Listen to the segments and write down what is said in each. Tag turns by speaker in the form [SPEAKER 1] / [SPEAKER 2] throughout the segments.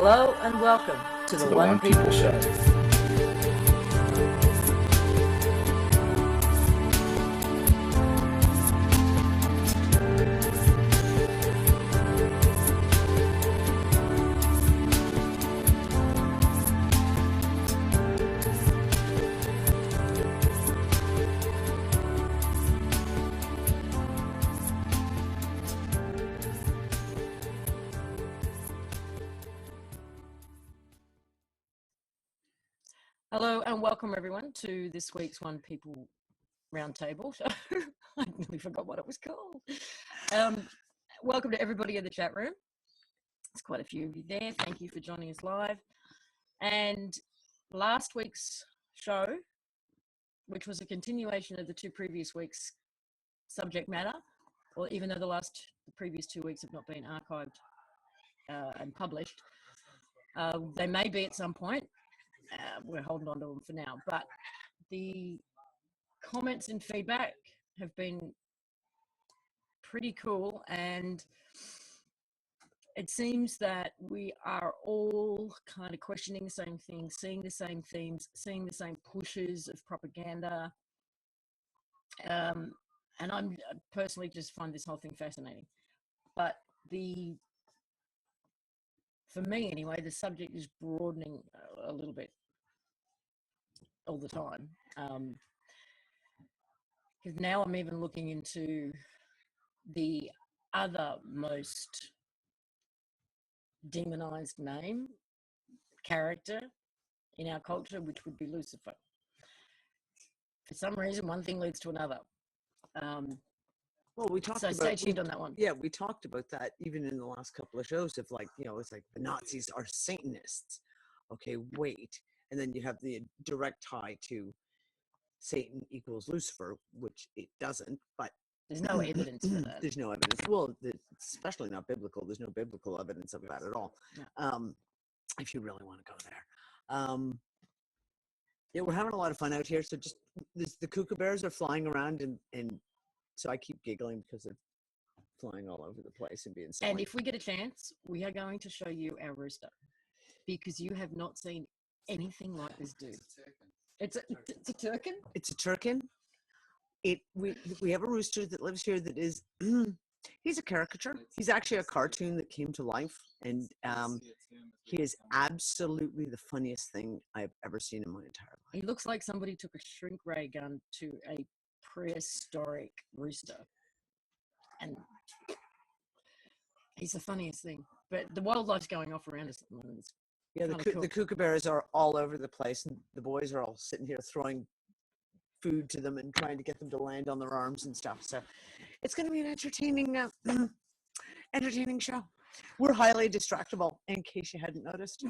[SPEAKER 1] Hello and welcome to the
[SPEAKER 2] the
[SPEAKER 1] One People Show. Hello and welcome everyone to this week's One People Roundtable show. I nearly forgot what it was called. Welcome to everybody in the chat room. There's quite a few of you there. Thank you for joining us live. And last week's show, which was a continuation of the two previous weeks' subject matter, well, even though the previous 2 weeks have not been archived and published, they may be at some point. We're holding on to them for now, but the comments and feedback have been pretty cool, and it seems that we are all kind of questioning the same things, seeing the same themes, seeing the same pushes of propaganda, and I personally just find this whole thing fascinating. But for me anyway, the subject is broadening a little bit all the time. Because now I'm even looking into the other most demonized character in our culture, which would be Lucifer. For some reason, one thing leads to another.
[SPEAKER 3] Well, we talked
[SPEAKER 1] so
[SPEAKER 3] about,
[SPEAKER 1] stay tuned on that one.
[SPEAKER 3] Yeah, we talked about that even in the last couple of shows of it's like the Nazis are Satanists. Okay, wait. And then you have the direct tie to Satan equals Lucifer, which it doesn't, but
[SPEAKER 1] there's no evidence for that.
[SPEAKER 3] There's no evidence. Well, especially not biblical. There's no biblical evidence of that at all. No. If you really want to go there. Yeah, we're having a lot of fun out here. So just the kookaburras are flying around and so I keep giggling because they're flying all over the place and being silly.
[SPEAKER 1] And if we get a chance, we are going to show you our rooster, because you have not seen anything like this dude. It's a turkin?
[SPEAKER 3] It's a turkin. We have a rooster that lives here that is he's a caricature. He's actually a cartoon that came to life, and he is absolutely the funniest thing I've ever seen in my entire life.
[SPEAKER 1] He looks like somebody took a shrink ray gun to a prehistoric rooster, and he's the funniest thing. But the wildlife's going off around us at the moment.
[SPEAKER 3] Yeah, the kookaburras are all over the place, and the boys are all sitting here throwing food to them and trying to get them to land on their arms and stuff. So it's going to be an entertaining show. We're highly distractible, in case you hadn't noticed.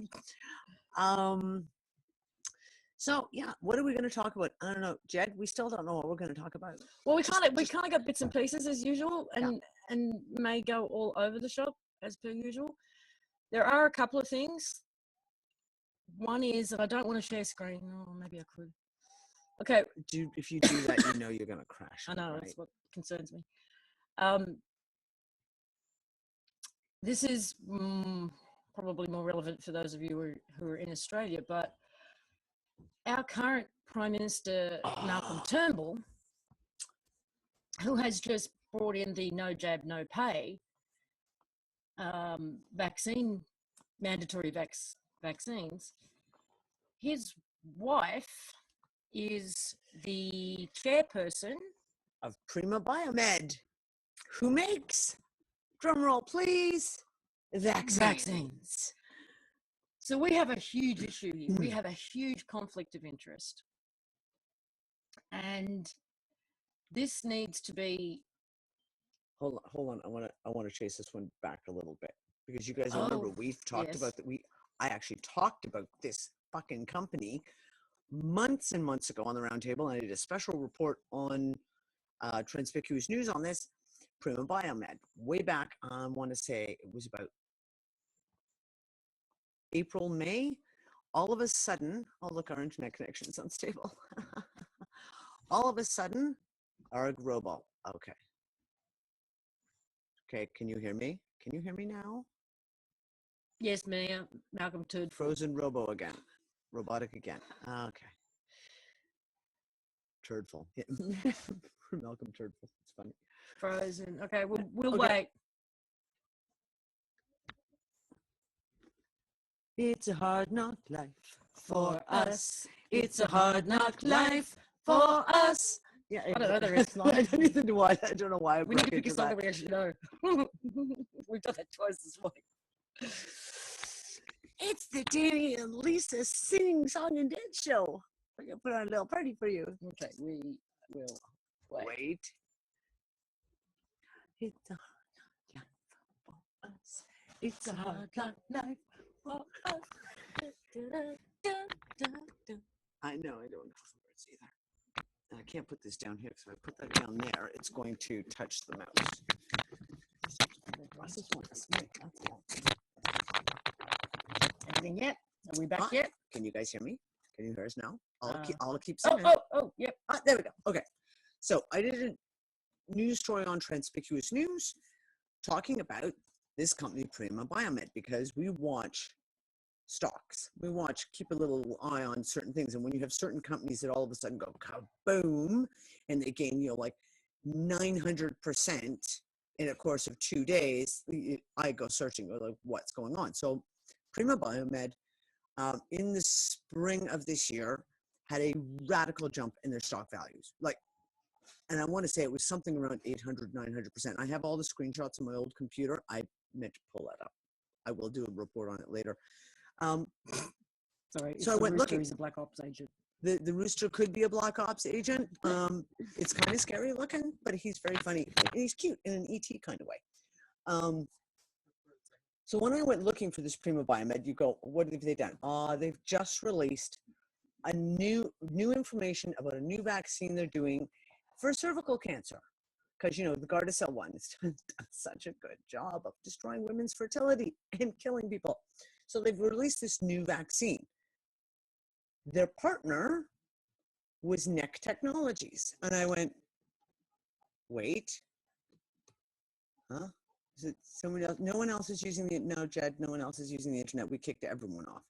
[SPEAKER 3] So yeah, what are we going to talk about? I don't know, Jed. We still don't know what we're going to talk about.
[SPEAKER 1] Well, we kind of got bits and pieces as usual, and may go all over the shop as per usual. There are a couple of things. One is that I don't want to share screen. Oh, maybe I could. Okay.
[SPEAKER 3] If you do that, you know you're going to crash.
[SPEAKER 1] I know, right? That's what concerns me. This is probably more relevant for those of you who are in Australia, but our current Prime Minister, Malcolm Turnbull, who has just brought in the no jab, no pay mandatory vaccines, his wife is the chairperson
[SPEAKER 3] of Prima Biomed, who makes, drumroll please, vaccines.
[SPEAKER 1] So we have a huge issue here. We have a huge conflict of interest. And this needs to be...
[SPEAKER 3] Hold on. I want to chase this one back a little bit, because you guys remember we've talked about that. I actually talked about this fucking company months and months ago on the roundtable. I did a special report on Transpicuous News on this. Prima Biomed, way back, I want to say it was about April, May. All of a sudden, oh look, our internet connection's unstable. All of a sudden, Arg Robo. Okay, can you hear me? Can you hear me now?
[SPEAKER 1] Yes, Mia. Malcolm Todd.
[SPEAKER 3] Frozen Robo again. Robotic again. Okay. Turdful. Yeah. Malcolm Turdful. It's funny.
[SPEAKER 1] Frozen. Okay, we'll
[SPEAKER 3] Okay.
[SPEAKER 1] wait.
[SPEAKER 3] It's a hard knock life
[SPEAKER 1] For us. It's a hard knock life for us.
[SPEAKER 3] Yeah,
[SPEAKER 1] I don't know the rest of
[SPEAKER 3] I don't even know why. I don't know why I
[SPEAKER 1] We need to
[SPEAKER 3] broke
[SPEAKER 1] pick a
[SPEAKER 3] into
[SPEAKER 1] song
[SPEAKER 3] that.
[SPEAKER 1] that we actually know. We've done that twice this week.
[SPEAKER 3] It's the Danny and Lisa singing song and dance show. We're gonna put on a little party for you.
[SPEAKER 1] Okay, we will wait.
[SPEAKER 3] It's a hard knock life for us. It's a hard knock life for us. I know I don't know the words either. And I can't put this down here because if I put that down there, it's going to touch the mouse. I just want to snake, that's all.
[SPEAKER 1] Anything yet? Are we back
[SPEAKER 3] Huh?
[SPEAKER 1] yet?
[SPEAKER 3] Can you guys hear me? Can you hear us now? I'll keep
[SPEAKER 1] Oh,
[SPEAKER 3] singing.
[SPEAKER 1] yep.
[SPEAKER 3] There we go. Okay. So I did a news story on Transpicuous News talking about this company, Prima Biomed, because we watch stocks. We keep a little eye on certain things. And when you have certain companies that all of a sudden go kaboom and they gain, like 900% in a course of 2 days, I go searching, like, what's going on? So Prima Biomed, in the spring of this year, had a radical jump in their stock values. And I want to say it was something around 800, 900%. I have all the screenshots on my old computer. I meant to pull that up. I will do a report on it later.
[SPEAKER 1] Sorry,
[SPEAKER 3] so I went looking.
[SPEAKER 1] He's a Black Ops agent.
[SPEAKER 3] The rooster could be a Black Ops agent. It's kind of scary looking, but he's very funny. And he's cute in an ET kind of way. So when I went looking for this Prima Biomed, you go, what have they done? They've just released a new information about a new vaccine they're doing for cervical cancer. Because, the Gardasil one has done such a good job of destroying women's fertility and killing people. So they've released this new vaccine. Their partner was NEC Technologies. And I went, wait, huh? Is it someone else? No one else is using no, Jed, no one else is using the internet. We kicked everyone off.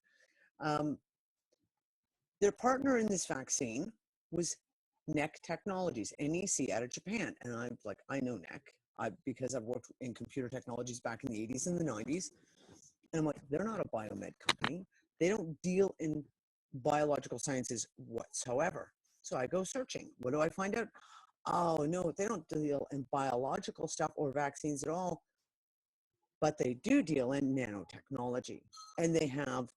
[SPEAKER 3] Their partner in this vaccine was NEC Technologies, NEC, out of Japan. And I'm like, I know NEC because I've worked in computer technologies back in the 80s and the 90s. And I'm like, they're not a biomed company. They don't deal in biological sciences whatsoever. So I go searching. What do I find out? Oh, no, they don't deal in biological stuff or vaccines at all. But they do deal in nanotechnology. And they have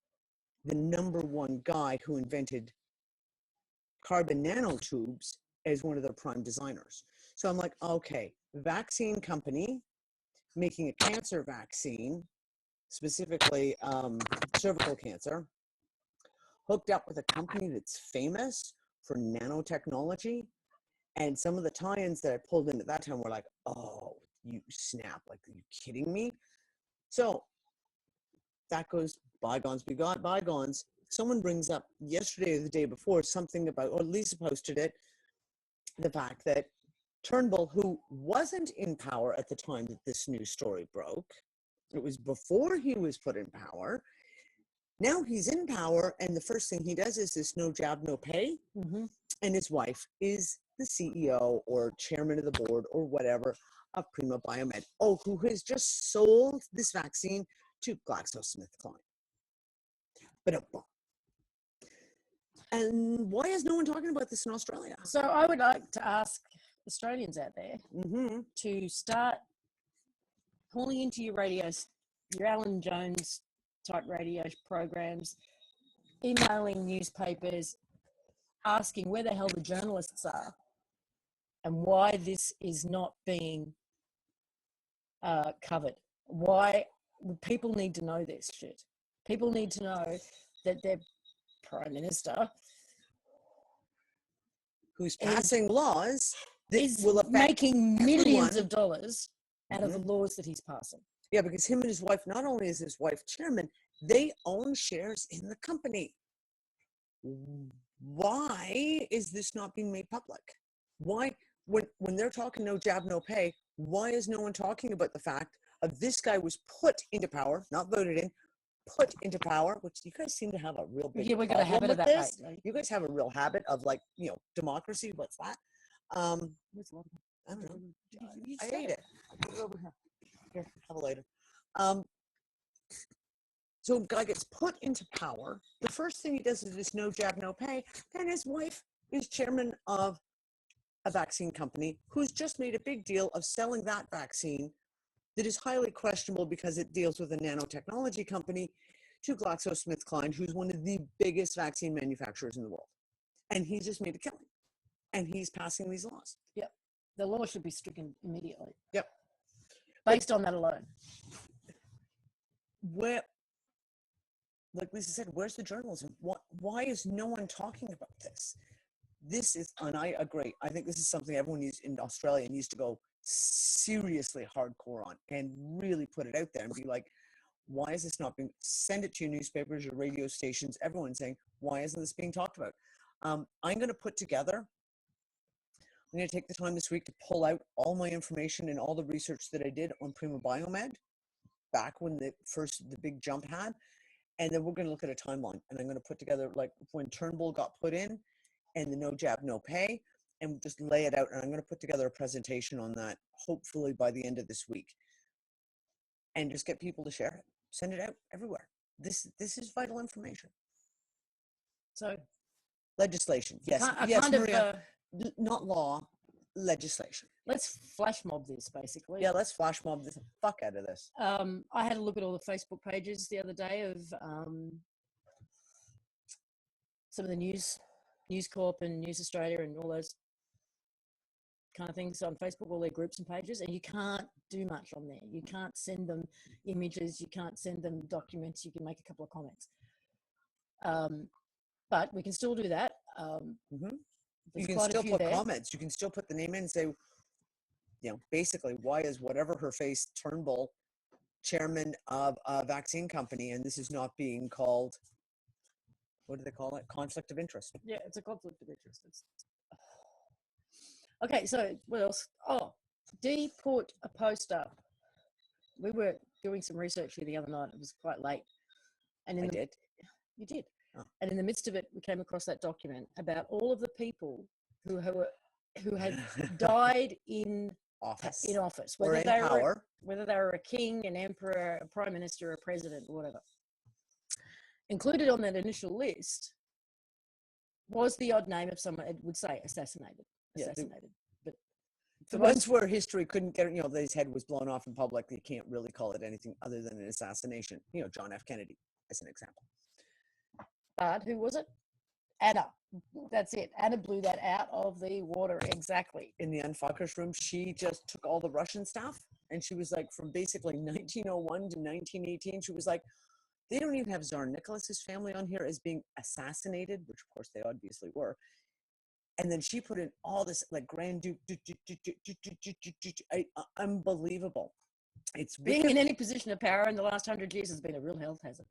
[SPEAKER 3] the #1 guy who invented carbon nanotubes as one of their prime designers. So I'm like, okay, vaccine company making a cancer vaccine, specifically cervical cancer, hooked up with a company that's famous for nanotechnology. And some of the tie-ins that I pulled in at that time were like, oh, you snap, like, are you kidding me? So that goes, bygones be bygones. Someone brings up yesterday or the day before something about, or Lisa posted it, the fact that Turnbull, who wasn't in power at the time that this news story broke, it was before he was put in power. Now he's in power, and the first thing he does is this no jab, no pay.
[SPEAKER 1] Mm-hmm.
[SPEAKER 3] And his wife is the CEO or chairman of the board or whatever of Prima Biomed. Oh, who has just sold this vaccine to GlaxoSmithKline. But and why is no one talking about this in Australia?
[SPEAKER 1] So I would like to ask Australians out there to start calling into your radios, your Alan Jones type radio programs, emailing newspapers, asking where the hell the journalists are and why this is not being covered. Why people need to know this shit. People need to know that their Prime Minister,
[SPEAKER 3] who's passing laws that
[SPEAKER 1] is
[SPEAKER 3] will affect
[SPEAKER 1] making millions
[SPEAKER 3] everyone.
[SPEAKER 1] of dollars out of the laws that he's passing.
[SPEAKER 3] Yeah, because him and his wife, not only is his wife chairman, they own shares in the company. Why is this not being made public? Why, when they're talking no jab, no pay, why is no one talking about the fact of this guy was put into power, not voted in, put into power, which you guys seem to have a real big
[SPEAKER 1] we got a habit of that,
[SPEAKER 3] this.
[SPEAKER 1] mate.
[SPEAKER 3] You guys have a real habit of like, democracy. What's that?
[SPEAKER 1] Where's a lot of
[SPEAKER 3] I don't know.
[SPEAKER 1] You
[SPEAKER 3] I
[SPEAKER 1] said
[SPEAKER 3] ate it. Put it over here. Here, have it later. So a guy gets put into power. The first thing he does is this no jab, no pay. Then his wife is chairman of a vaccine company who's just made a big deal of selling that vaccine that is highly questionable because it deals with a nanotechnology company to GlaxoSmithKline, who's one of the biggest vaccine manufacturers in the world. And he's just made a killing. And he's passing these laws.
[SPEAKER 1] Yep. The law should be stricken immediately.
[SPEAKER 3] Yep.
[SPEAKER 1] Based on that alone.
[SPEAKER 3] Where, like Lisa said, where's the journalism? Why is no one talking about this? This is, and I agree, I think this is something everyone in Australia needs to go seriously hardcore on and really put it out there and be like, why is this not being, send it to your newspapers, your radio stations, everyone saying, why isn't this being talked about? I'm going to put together, I'm going to take the time this week to pull out all my information and all the research that I did on Prima Biomed back when the big jump had. And then we're going to look at a timeline. And I'm going to put together like when Turnbull got put in and the no jab, no pay, and just lay it out. And I'm going to put together a presentation on that, hopefully by the end of this week. And just get people to share it. Send it out everywhere. This is vital information.
[SPEAKER 1] So
[SPEAKER 3] legislation. Yes, Maria, not law, legislation.
[SPEAKER 1] Let's flash mob this, basically.
[SPEAKER 3] Yeah, let's flash mob the fuck out of this.
[SPEAKER 1] I had a look at all the Facebook pages the other day of some of the News Corp and News Australia and all those kind of things on Facebook, all their groups and pages, and you can't do much on there. You can't send them images, you can't send them documents, you can make a couple of comments. But we can still do that.
[SPEAKER 3] You can still put comments. You can still put the name in and say, basically, why is whatever her face Turnbull chairman of a vaccine company, and this is not being called, what do they call it? Conflict of interest.
[SPEAKER 1] Yeah, it's a conflict of interest. Okay, so what else? Oh, Dee put a post up. We were doing some research here the other night. It was quite late. And you did. Oh. And in the midst of it, we came across that document about all of the people who had died in office,
[SPEAKER 3] whether they
[SPEAKER 1] were a king, an emperor, a prime minister, a president, or whatever. Included on that initial list was the odd name of someone, it would say assassinated. But
[SPEAKER 3] the ones where history couldn't get, his head was blown off in public, you can't really call it anything other than an assassination. John F. Kennedy as an example.
[SPEAKER 1] But who was it? Anna. That's it. Anna blew that out of the water. Exactly.
[SPEAKER 3] In the Unfuckers room, she just took all the Russian stuff, and she was like, from basically 1901 to 1918, she was like, they don't even have Tsar Nicholas's family on here as being assassinated, which of course they obviously were. And then she put in all this like Grand Duke, unbelievable. It's
[SPEAKER 1] being in any position of power in the last 100 years has been a real health hazard.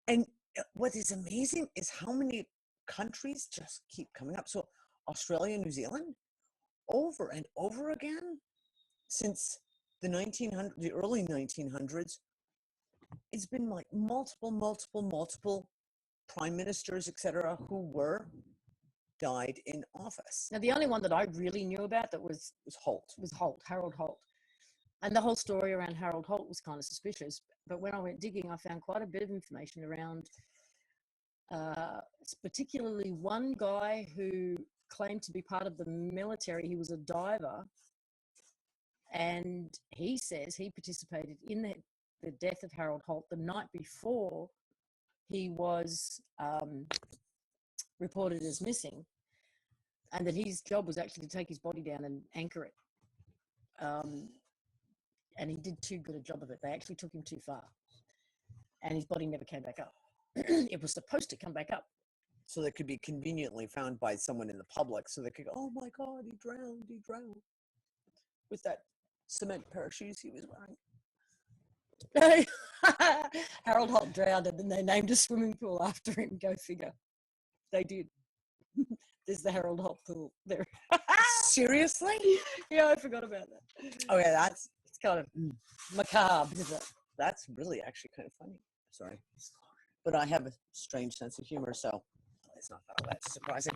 [SPEAKER 3] And what is amazing is how many countries just keep coming up. So Australia, New Zealand, over and over again since the early 1900s, it's been like multiple prime ministers, etc., who died in office.
[SPEAKER 1] Now, the only one that I really knew about that was Harold Holt. And the whole story around Harold Holt was kind of suspicious. But when I went digging, I found quite a bit of information around particularly one guy who claimed to be part of the military. He was a diver. And he says he participated in the death of Harold Holt the night before he was reported as missing, and that his job was actually to take his body down and anchor it. And he did too good a job of it. They actually took him too far, and his body never came back up. It was supposed to come back up.
[SPEAKER 3] So that could be conveniently found by someone in the public, so they could go, oh my God, he drowned. With that cement pair of shoes he was wearing.
[SPEAKER 1] Harold Holt drowned, and then they named a swimming pool after him. Go figure. They did. There's the Harold Holt pool there.
[SPEAKER 3] Seriously?
[SPEAKER 1] Yeah, I forgot about that.
[SPEAKER 3] Okay, it's
[SPEAKER 1] kind of macabre, isn't it?
[SPEAKER 3] That's really actually kind of funny. Sorry. But I have a strange sense of humor, so it's not that all that surprising.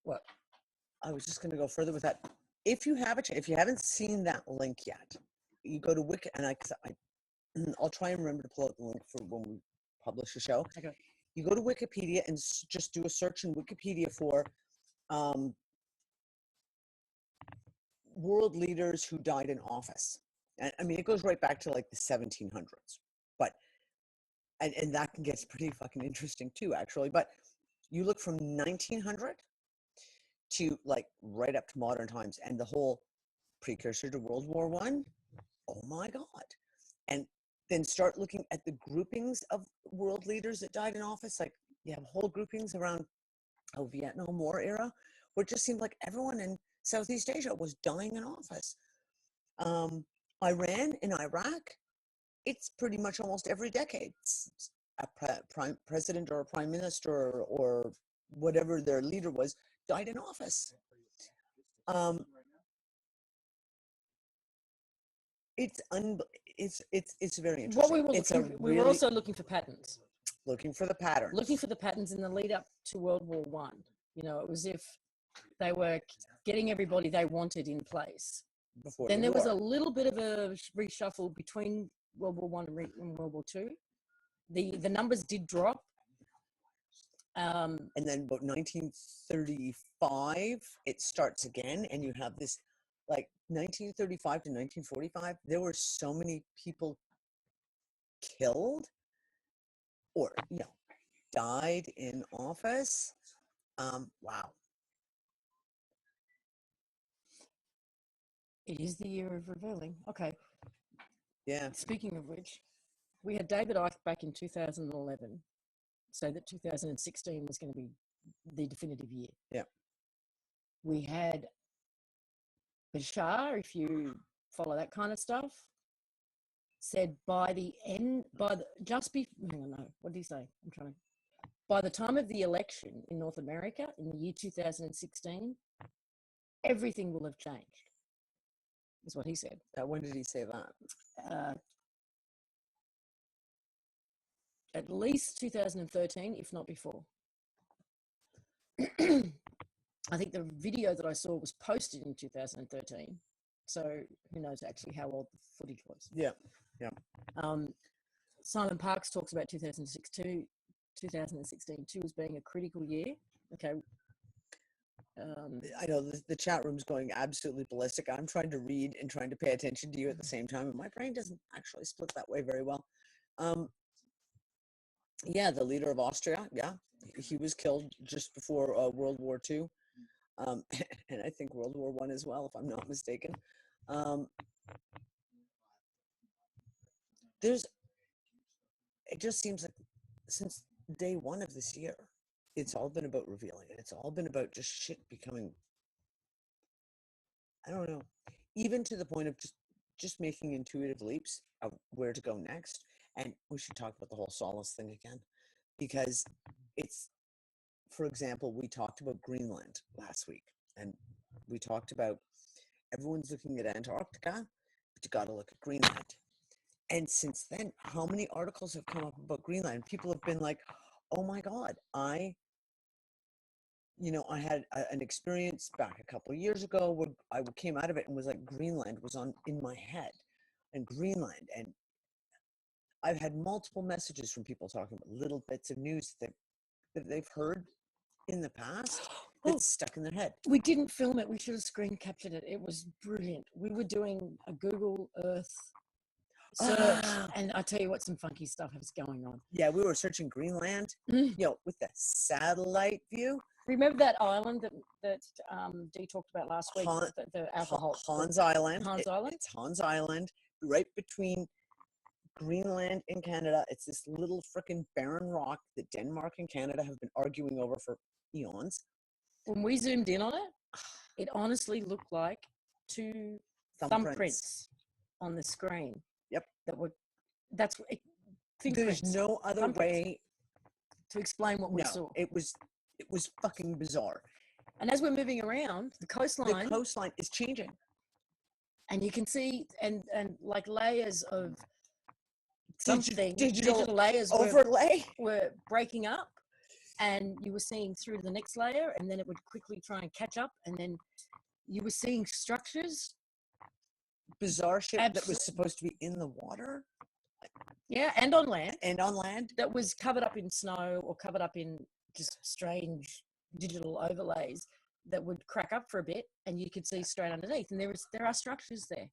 [SPEAKER 1] What?
[SPEAKER 3] I was just going to go further with that. If you have if you haven't seen that link yet, you go to Wiki, and I'll try and remember to pull out the link for when we publish the show.
[SPEAKER 1] Okay.
[SPEAKER 3] You go to Wikipedia and just do a search in Wikipedia for world leaders who died in office. And I mean, it goes right back to like the 1700s, but and that can get pretty fucking interesting too, actually. But you look from 1900 to like right up to modern times, and the whole precursor to World War I. Oh my God! And then start looking at the groupings of world leaders that died in office. Like you have whole groupings around Vietnam War era, where it just seemed like everyone in Southeast Asia was dying in office. Iran and Iraq, it's pretty much almost every decade. A prime president or a prime minister or whatever their leader was died in office. It's very interesting.
[SPEAKER 1] What we were also looking for patterns.
[SPEAKER 3] Looking for the patterns.
[SPEAKER 1] Looking for the patterns in the lead up to World War One. You know, it was if they were getting everybody they wanted in place.
[SPEAKER 3] Before
[SPEAKER 1] then there was a little bit of a reshuffle between World War One and World War Two. The numbers did drop.
[SPEAKER 3] And then about 1935, it starts again, and you have this, like 1935 to 1945, there were so many people killed or, died in office. Wow.
[SPEAKER 1] It is the year of revealing. Okay.
[SPEAKER 3] Yeah.
[SPEAKER 1] Speaking of which, we had David Icke back in 2011, say that 2016 was going to be the definitive year.
[SPEAKER 3] Yeah.
[SPEAKER 1] We had Bashar, if you follow that kind of stuff, said by the time of the election in North America in the year 2016, everything will have changed. Is what he said.
[SPEAKER 3] When did he say that?
[SPEAKER 1] At least 2013, if not before. I think the video that I saw was posted in 2013. So who knows actually how old the footage was.
[SPEAKER 3] Yeah, yeah.
[SPEAKER 1] Simon Parkes talks about 2016 too as being a critical year. Okay.
[SPEAKER 3] I know the chat room's going absolutely ballistic. I'm trying to read and trying to pay attention to you at the same time, and my brain doesn't actually split that way very well. Yeah, the leader of Austria, yeah, he was killed just before World War II, and I think World War I as well, if I'm not mistaken. It just seems like since day one of this year, it's all been about revealing, and it's all been about just shit becoming, I don't know, even to the point of just making intuitive leaps of where to go next. And we should talk about the whole Solace thing again, because it's, for example, we talked about Greenland last week, and we talked about everyone's looking at Antarctica, but you got to look at Greenland. And since then, how many articles have come up about Greenland? People have been like, oh my God, I had an experience back a couple of years ago where I came out of it and was like, Greenland was in my head, and Greenland. And I've had multiple messages from people talking about little bits of news that they've heard in the past that's stuck in their head.
[SPEAKER 1] We didn't film it. We should have screen captured it. It was brilliant. We were doing a Google Earth search, and I tell you what, some funky stuff is going on.
[SPEAKER 3] Yeah, we were searching Greenland, with the satellite view.
[SPEAKER 1] Remember that island that Dee talked about last week? The alcohol.
[SPEAKER 3] Hans Island.
[SPEAKER 1] Hans Island?
[SPEAKER 3] It's Hans Island, right between Greenland and Canada. It's this little frickin' barren rock that Denmark and Canada have been arguing over for eons.
[SPEAKER 1] When we zoomed in on it, it honestly looked like two thumbprints on the screen.
[SPEAKER 3] Yep. There's no other way
[SPEAKER 1] to explain what we saw.
[SPEAKER 3] It was fucking bizarre.
[SPEAKER 1] And as we're moving around, the coastline
[SPEAKER 3] is changing.
[SPEAKER 1] and you can see and like layers of something,
[SPEAKER 3] digital
[SPEAKER 1] layers
[SPEAKER 3] overlay
[SPEAKER 1] were breaking up, and you were seeing through to the next layer, and then it would quickly try and catch up, and then you were seeing structures,
[SPEAKER 3] bizarre shit that was supposed to be in the water.
[SPEAKER 1] Yeah, and on land.
[SPEAKER 3] That
[SPEAKER 1] was covered up in snow or covered up in just strange digital overlays that would crack up for a bit, and you could see straight underneath. And there are structures there.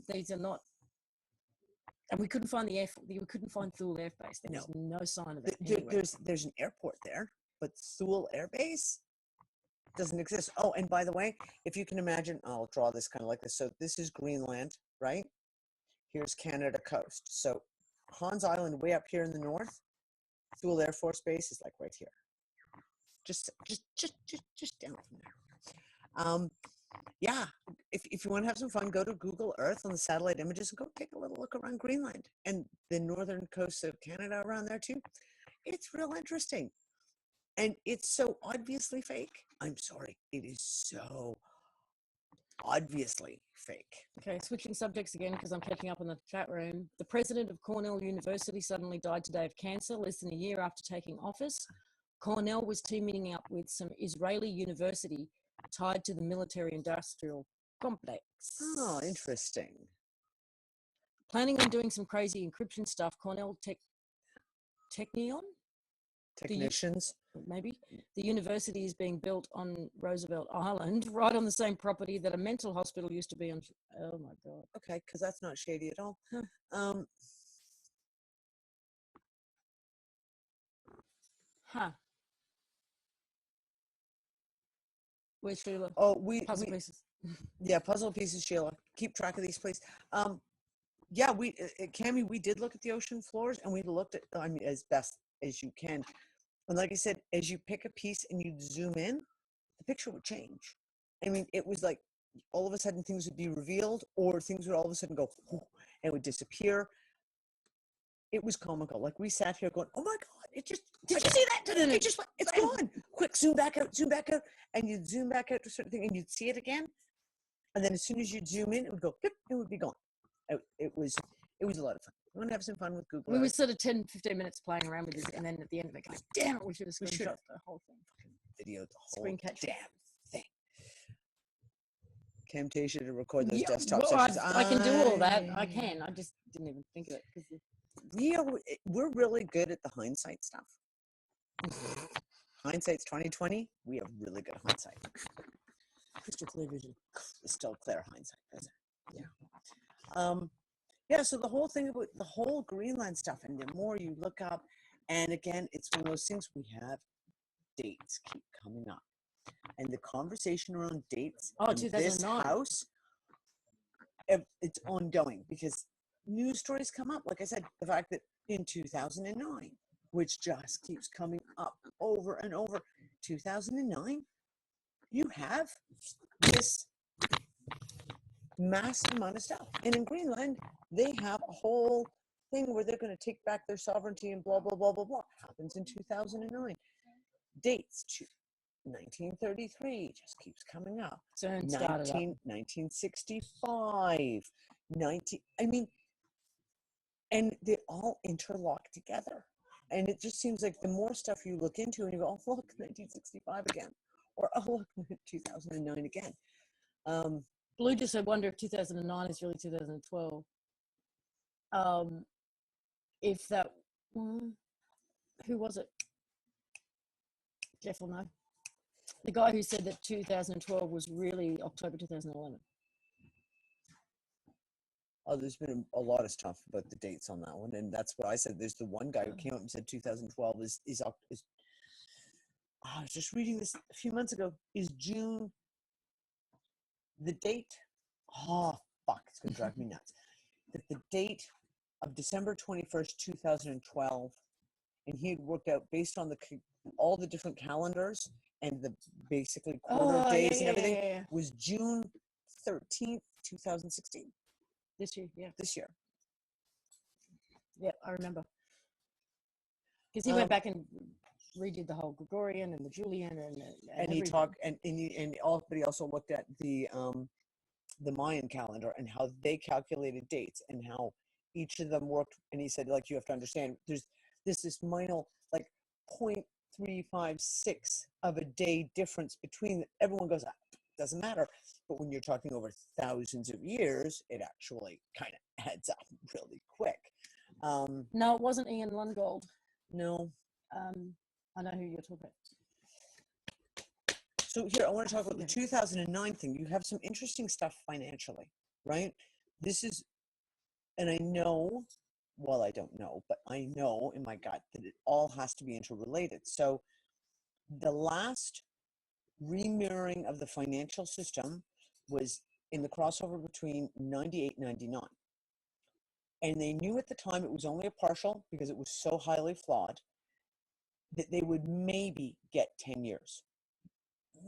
[SPEAKER 1] These are not, and we couldn't find we couldn't find Thule Air Base. There was no sign of it.
[SPEAKER 3] There's an airport there, but Thule Air Base doesn't exist. Oh, and by the way, if you can imagine, I'll draw this kind of like this. So this is Greenland, right? Here's Canada coast. So Hans Island, way up here in the north, Thule Air Force Base is like right here. Just down from there. Yeah, if you want to have some fun, go to Google Earth on the satellite images and go take a little look around Greenland and the northern coast of Canada around there too. It's real interesting. And it's so obviously fake. I'm sorry, it is so obviously fake.
[SPEAKER 1] Okay, switching subjects again because I'm catching up on the chat room. The president of Cornell University suddenly died today of cancer less than a year after taking office. Cornell was teaming up with some Israeli university tied to the military-industrial complex.
[SPEAKER 3] Oh, interesting.
[SPEAKER 1] Planning on doing some crazy encryption stuff. Cornell
[SPEAKER 3] Technicians.
[SPEAKER 1] Maybe. The university is being built on Roosevelt Island, right on the same property that a mental hospital used to be on. Oh, my God.
[SPEAKER 3] Okay, because that's not shady at all.
[SPEAKER 1] Where's Sheila?
[SPEAKER 3] Oh,
[SPEAKER 1] puzzle pieces.
[SPEAKER 3] Yeah, puzzle pieces, Sheila. Keep track of these, please. Yeah, Cammie, we did look at the ocean floors, and we looked at, I mean, as best as you can. And like I said, as you pick a piece and you zoom in, the picture would change. I mean, it was like all of a sudden things would be revealed, or things would all of a sudden go, and would disappear. It was comical. Like we sat here going, "Oh my God! Did you see that? It's gone! Quick, zoom back out, and you'd zoom back out to a certain thing, and you'd see it again, and then as soon as you'd zoom in, it would go, it would be gone. It was a lot of fun. You want to have some fun with Google?
[SPEAKER 1] We were sort of 10, 15 minutes playing around with this, and then at the end of it, going, "Damn it, we should have screenshot the whole thing."
[SPEAKER 3] Video the whole
[SPEAKER 1] screen catch
[SPEAKER 3] damn thing. Camtasia to record those desktop
[SPEAKER 1] well,
[SPEAKER 3] sessions.
[SPEAKER 1] I can do all that. I can. I just didn't even think of it.
[SPEAKER 3] We're really good at the hindsight stuff. Hindsight's 2020. We have really good hindsight.
[SPEAKER 1] Crystal clear vision.
[SPEAKER 3] Still clear hindsight, is it? Yeah. Yeah. So the whole thing about the whole Greenland stuff, and the more you look up, and again, it's one of those things we have. Dates keep coming up, and the conversation around dates in this house, it's ongoing because news stories come up. Like I said, the fact that in 2009, which just keeps coming up over and over, 2009, you have this massive amount of stuff, and in Greenland, they have a whole thing where they're going to take back their sovereignty and blah blah blah blah blah. It happens in 2009. Dates to 1933 just keeps coming up. 1965, I mean, and they all interlock together. And it just seems like the more stuff you look into and you go, oh, look, 1965 again. Or, oh, look, 2009 again.
[SPEAKER 1] Blue just said, wonder if 2009 is really 2012. If that, who was it? Jeff will know. The guy who said that 2012 was really October 2011.
[SPEAKER 3] Oh, there's been a lot of stuff about the dates on that one, and that's what I said. There's the one guy who came up and said 2012 is I was just reading this a few months ago. Is June the date? Oh, fuck, it's gonna drive me nuts. That the date of December 21st, 2012, and he had worked out based on all the different calendars and the basically quarter days and everything was June 13th, 2016.
[SPEAKER 1] This year, yeah.
[SPEAKER 3] This year.
[SPEAKER 1] Yeah, I remember. Because he went back and redid the whole Gregorian and the Julian and he
[SPEAKER 3] talked but he also looked at the the Mayan calendar and how they calculated dates and how each of them worked. And he said, like, you have to understand, there's this minor, like 0.356 of a day difference between. Everyone goes, ah, doesn't matter. But when you're talking over thousands of years, it actually kind of adds up really quick.
[SPEAKER 1] No, it wasn't Ian Lungold.
[SPEAKER 3] No.
[SPEAKER 1] I know who you're talking about.
[SPEAKER 3] So here, I want to talk about the 2009 thing. You have some interesting stuff financially, right? This is, and I know, well, I don't know, but I know in my gut that it all has to be interrelated. So the last remirroring of the financial system was in the crossover between 98 and 99. And they knew at the time it was only a partial because it was so highly flawed that they would maybe get 10 years.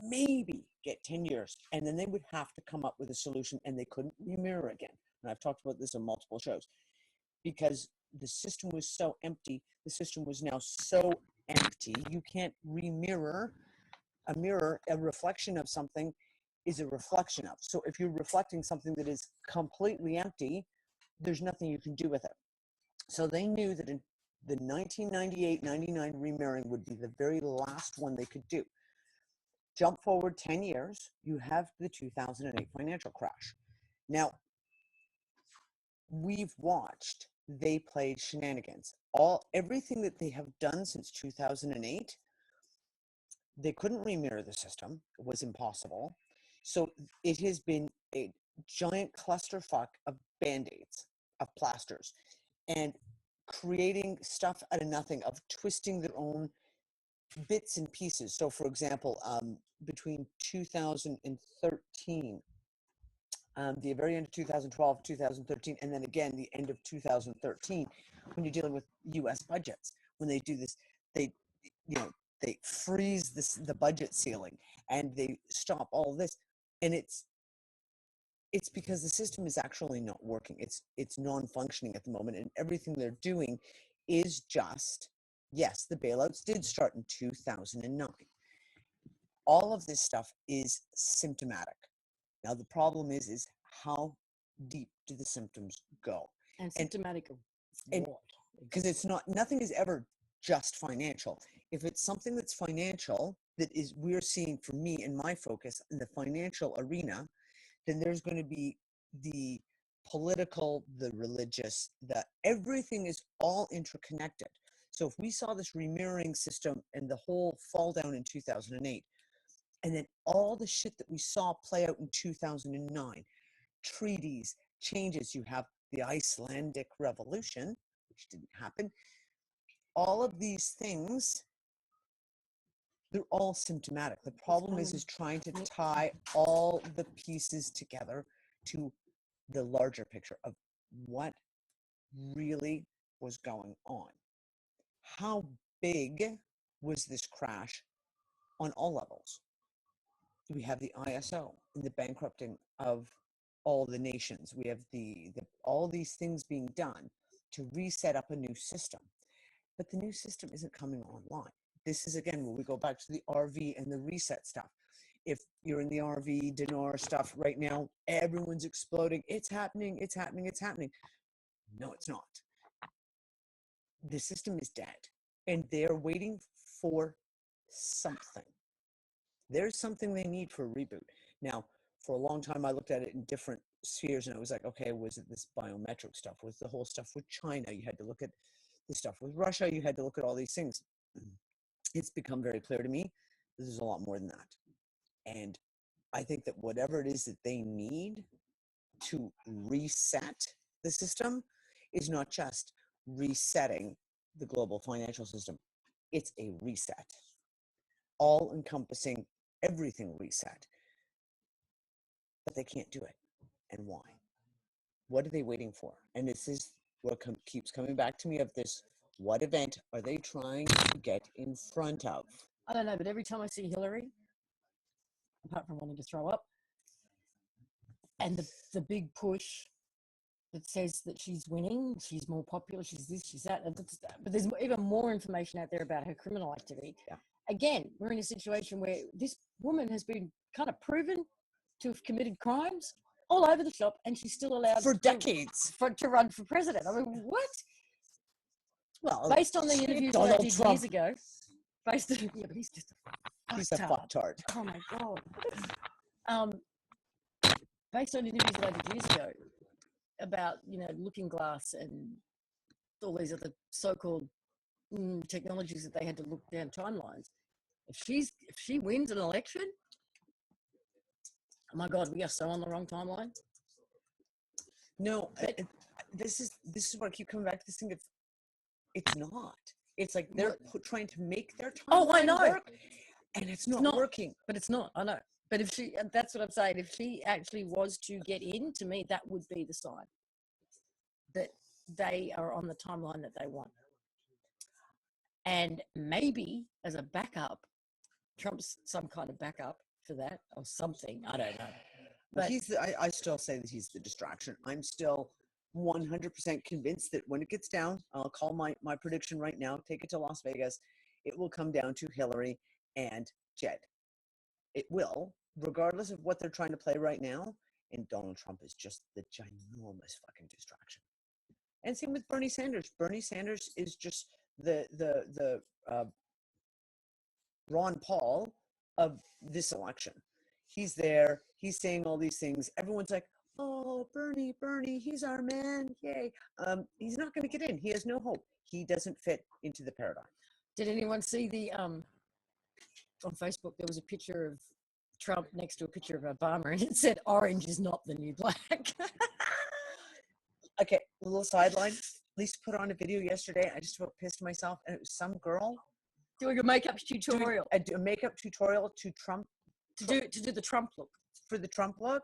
[SPEAKER 3] Maybe get 10 years. And then they would have to come up with a solution, and they couldn't remirror again. And I've talked about this on multiple shows because the system was so empty. The system was now so empty. You can't remirror a mirror. A reflection of something is a reflection of. So if you're reflecting something that is completely empty, there's nothing you can do with it. So they knew that in the 1998-99 remirroring would be the very last one they could do. Jump forward 10 years, you have the 2008 financial crash. Now, we've watched, they played shenanigans. Everything that they have done since 2008, they couldn't remirror the system. It was impossible. So it has been a giant clusterfuck of band-aids, of plasters, and creating stuff out of nothing, of twisting their own bits and pieces. So for example, between 2013, the very end of 2012, 2013, and then again the end of 2013, when you're dealing with US budgets, when they do this, they freeze the budget ceiling and they stop all this. And it's because the system is actually not working. It's non-functioning at the moment, and everything they're doing is just, yes, the bailouts did start in 2009. All of this stuff is symptomatic. Now the problem is how deep do the symptoms go?
[SPEAKER 1] And symptomatic of what?
[SPEAKER 3] Because it's not, nothing is ever just financial. If it's something that's financial, that is, we're seeing, for me and my focus in the financial arena, then there's going to be the political, the religious, everything is all interconnected. So if we saw this remirroring system and the whole fall down in 2008, and then all the shit that we saw play out in 2009, treaties, changes, you have the Icelandic Revolution, which didn't happen. All of these things, they're all symptomatic. The problem is trying to tie all the pieces together to the larger picture of what really was going on. How big was this crash on all levels? We have the ISO and the bankrupting of all the nations. We have all these things being done to reset up a new system. But the new system isn't coming online. This is, again, where we go back to the RV and the reset stuff. If you're in the RV, dinar stuff right now, everyone's exploding. It's happening, it's happening, it's happening. No, it's not. The system is dead. And they're waiting for something. There's something they need for a reboot. Now, for a long time, I looked at it in different spheres, and I was like, okay, was it this biometric stuff? Was the whole stuff with China? You had to look at the stuff with Russia. You had to look at all these things. It's become very clear to me this is a lot more than that. And I think that whatever it is that they need to reset the system is not just resetting the global financial system. It's a reset, all encompassing everything reset. But they can't do it. And why? What are they waiting for? And this is what keeps coming back to me of this. What event are they trying to get in front of?
[SPEAKER 1] I don't know, but every time I see Hillary, apart from wanting to throw up, and the big push that says that she's winning, she's more popular, she's this, she's that, but there's even more information out there about her criminal activity.
[SPEAKER 3] Yeah.
[SPEAKER 1] Again, we're in a situation where this woman has been kind of proven to have committed crimes all over the shop, and she's still allowed
[SPEAKER 3] for decades
[SPEAKER 1] to run for president. I mean, what?
[SPEAKER 3] Well,
[SPEAKER 1] based on the interviews that I did years ago, based on, yeah, but he's just
[SPEAKER 3] he's a fucktard.
[SPEAKER 1] Oh my god. Based on interviews that I did years ago about, you know, Looking Glass and all these other so-called technologies that they had to look down timelines. If she wins an election, oh my god, we are so on the wrong timeline.
[SPEAKER 3] No, this is what I keep coming back to, this thing of it's not. It's like they're trying to make their timeline work, and it's not working.
[SPEAKER 1] But it's not. I know. But if she, that's what I'm saying. If she actually was to get in, to me, that would be the sign that they are on the timeline that they want. And maybe as a backup, Trump's some kind of backup for that or something. I don't know.
[SPEAKER 3] But I still say that he's the distraction. I'm still 100% convinced that when it gets down, I'll call my prediction right now, take it to Las Vegas, it will come down to Hillary and Jed. It will, regardless of what they're trying to play right now. And Donald Trump is just the ginormous fucking distraction. And same with Bernie Sanders. Bernie Sanders is just the Ron Paul of this election. He's there. He's saying all these things. Everyone's like, oh, Bernie, he's our man. Yay. He's not going to get in. He has no hope. He doesn't fit into the paradigm.
[SPEAKER 1] Did anyone see the, on Facebook, there was a picture of Trump next to a picture of Obama, and it said, orange is not the new black.
[SPEAKER 3] Okay, a little sideline. Lisa put on a video yesterday. I just about pissed myself, and it was some girl
[SPEAKER 1] doing a makeup tutorial.
[SPEAKER 3] A makeup tutorial to Trump.
[SPEAKER 1] To do the Trump look.
[SPEAKER 3] For the Trump look.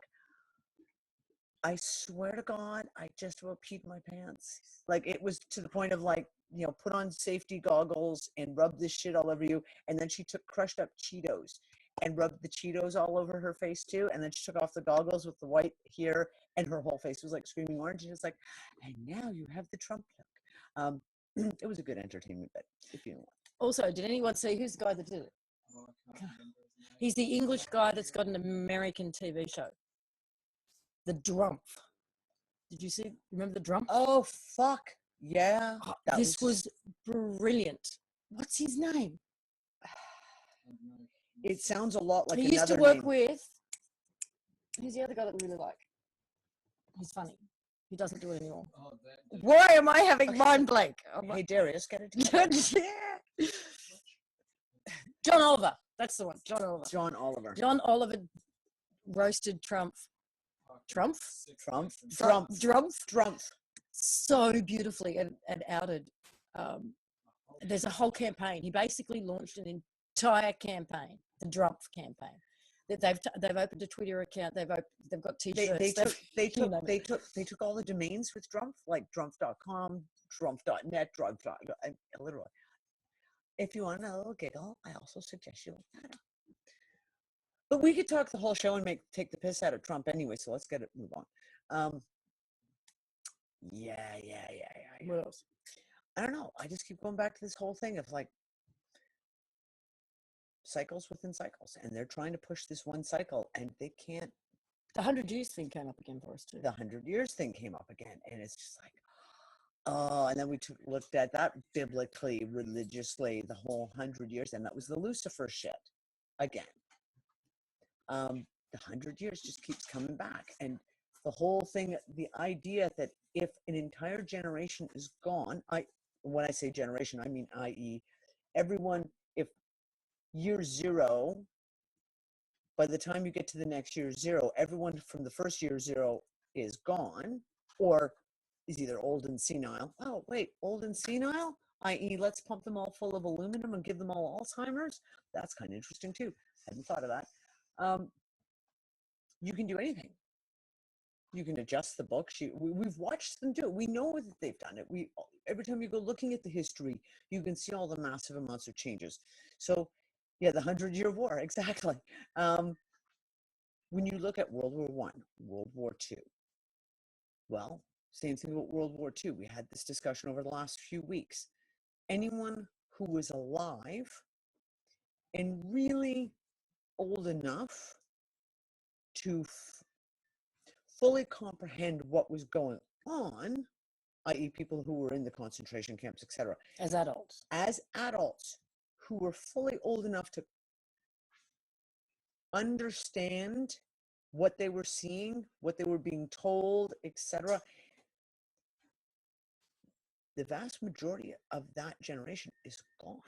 [SPEAKER 3] I swear to God, I just about peed my pants. Like, it was to the point of, like, you know, put on safety goggles and rub this shit all over you. And then she took crushed up Cheetos and rubbed the Cheetos all over her face too. And then she took off the goggles with the white here, and her whole face was like screaming orange. And it's like, and now you have the Trump look. It was a good entertainment bit, if you want.
[SPEAKER 1] Also, did anyone see who's the guy that did it? He's the English guy that's got an American TV show. The Drumpf. Did you see? Remember the Drumpf?
[SPEAKER 3] Oh, fuck. Yeah.
[SPEAKER 1] This was brilliant. What's his name?
[SPEAKER 3] It sounds a lot like
[SPEAKER 1] he
[SPEAKER 3] another
[SPEAKER 1] used to work
[SPEAKER 3] name.
[SPEAKER 1] with. Who's the other guy that we really like? He's funny. He doesn't do it anymore. Why am I having mind blank?
[SPEAKER 3] Hey, Darius, get it together.
[SPEAKER 1] Yeah. John Oliver. That's the one. John Oliver. John Oliver roasted Trump. Trump. So beautifully and outed. There's a whole campaign. He basically launched an entire campaign, the Trump campaign. That they've opened a Twitter account. They've got T-shirts.
[SPEAKER 3] They took all the domains with Drumpf, like Drumpf.com, Drumpf.net, literally. If you want a little giggle, I also suggest you look that up. But we could talk the whole show and take the piss out of Trump anyway, so let's move on. Yeah.
[SPEAKER 1] What else?
[SPEAKER 3] I don't know. I just keep going back to this whole thing of, like, cycles within cycles, and they're trying to push this one cycle, and they can't.
[SPEAKER 1] The 100 years thing came up again for us too.
[SPEAKER 3] The 100 years thing came up again, and it's just like, oh, and then we looked at that biblically, religiously, the whole 100 years, and that was the Lucifer shit again. The 100 years just keeps coming back, and the whole thing, the idea that if an entire generation is gone, when I say generation, I mean i.e. everyone, if year zero, by the time you get to the next year zero, everyone from the first year zero is gone, or is either old and senile. Oh, wait, old and senile? I.e., let's pump them all full of aluminum and give them all Alzheimer's? That's kind of interesting too. Hadn't thought of that. You can do anything. You can adjust the books. We've watched them do it. We know that they've done it. Every time you go looking at the history, you can see all the massive amounts of changes. So, yeah, the 100-Year War, exactly. When you look at World War I, World War II, well, same thing with World War II. We had this discussion over the last few weeks. Anyone who was alive and really old enough to fully comprehend what was going on, i.e. people who were in the concentration camps, etc.,
[SPEAKER 1] As adults.
[SPEAKER 3] as adults who were fully old enough to understand what they were seeing, what they were being told, etc., the vast majority of that generation is gone.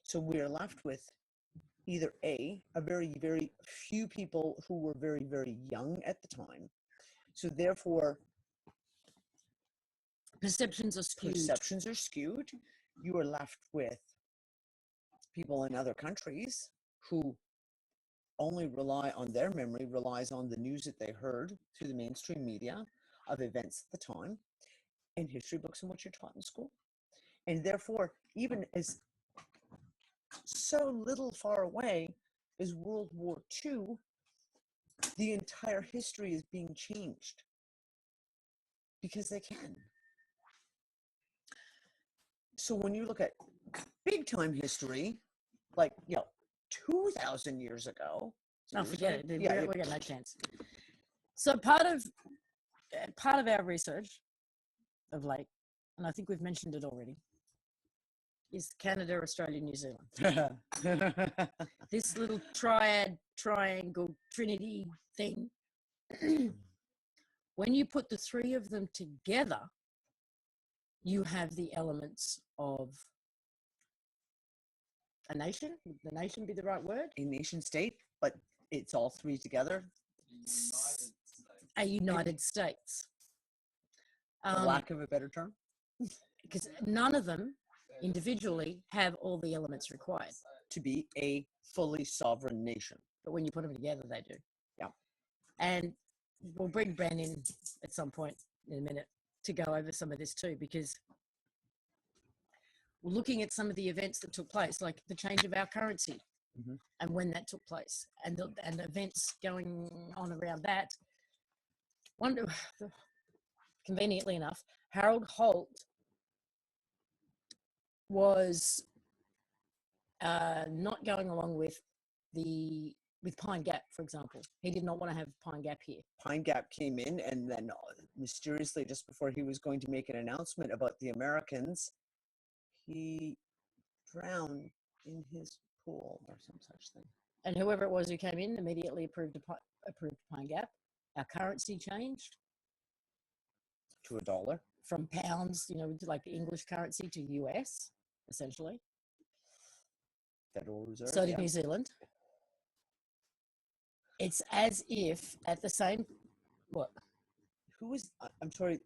[SPEAKER 3] So we are left with either a very, very few people who were very, very young at the time. So therefore,
[SPEAKER 1] perceptions are skewed.
[SPEAKER 3] Perceptions are skewed. You are left with people in other countries who only rely on their memory, relies on the news that they heard through the mainstream media of events at the time, and history books and what you're taught in school. And therefore, even as so little far away as World War II, the entire history is being changed because they can. So when you look at big time history, like, 2,000 years ago.
[SPEAKER 1] Oh, forget it.
[SPEAKER 3] Yeah,
[SPEAKER 1] we got no chance. So part of our research of late, and I think we've mentioned it already, is Canada, Australia, New Zealand. This little triangle, trinity thing. When you put the three of them together, you have the elements of a nation. Would the nation be the right word?
[SPEAKER 3] A nation state, but it's all three together.
[SPEAKER 1] A United States.
[SPEAKER 3] For lack of a better term.
[SPEAKER 1] Because none of them individually have all the elements required
[SPEAKER 3] to be a fully sovereign nation.
[SPEAKER 1] But when you put them together, they do.
[SPEAKER 3] Yeah.
[SPEAKER 1] And we'll bring Ben in at some point in a minute to go over some of this too, because we're looking at some of the events that took place, like the change of our currency, and when that took place, and the events going on around that. Conveniently enough, Harold Holt was not going along with Pine Gap, for example. He did not want to have Pine Gap here.
[SPEAKER 3] Pine Gap came in, and then mysteriously, just before he was going to make an announcement about the Americans, he drowned in his pool or some such thing.
[SPEAKER 1] And whoever it was who came in immediately approved Pine Gap. Our currency changed
[SPEAKER 3] to $1
[SPEAKER 1] from pounds, like the English currency, to US, essentially.
[SPEAKER 3] Federal Reserve.
[SPEAKER 1] So did New Zealand. It's as if at the same, what?
[SPEAKER 3] Who was, I'm sorry,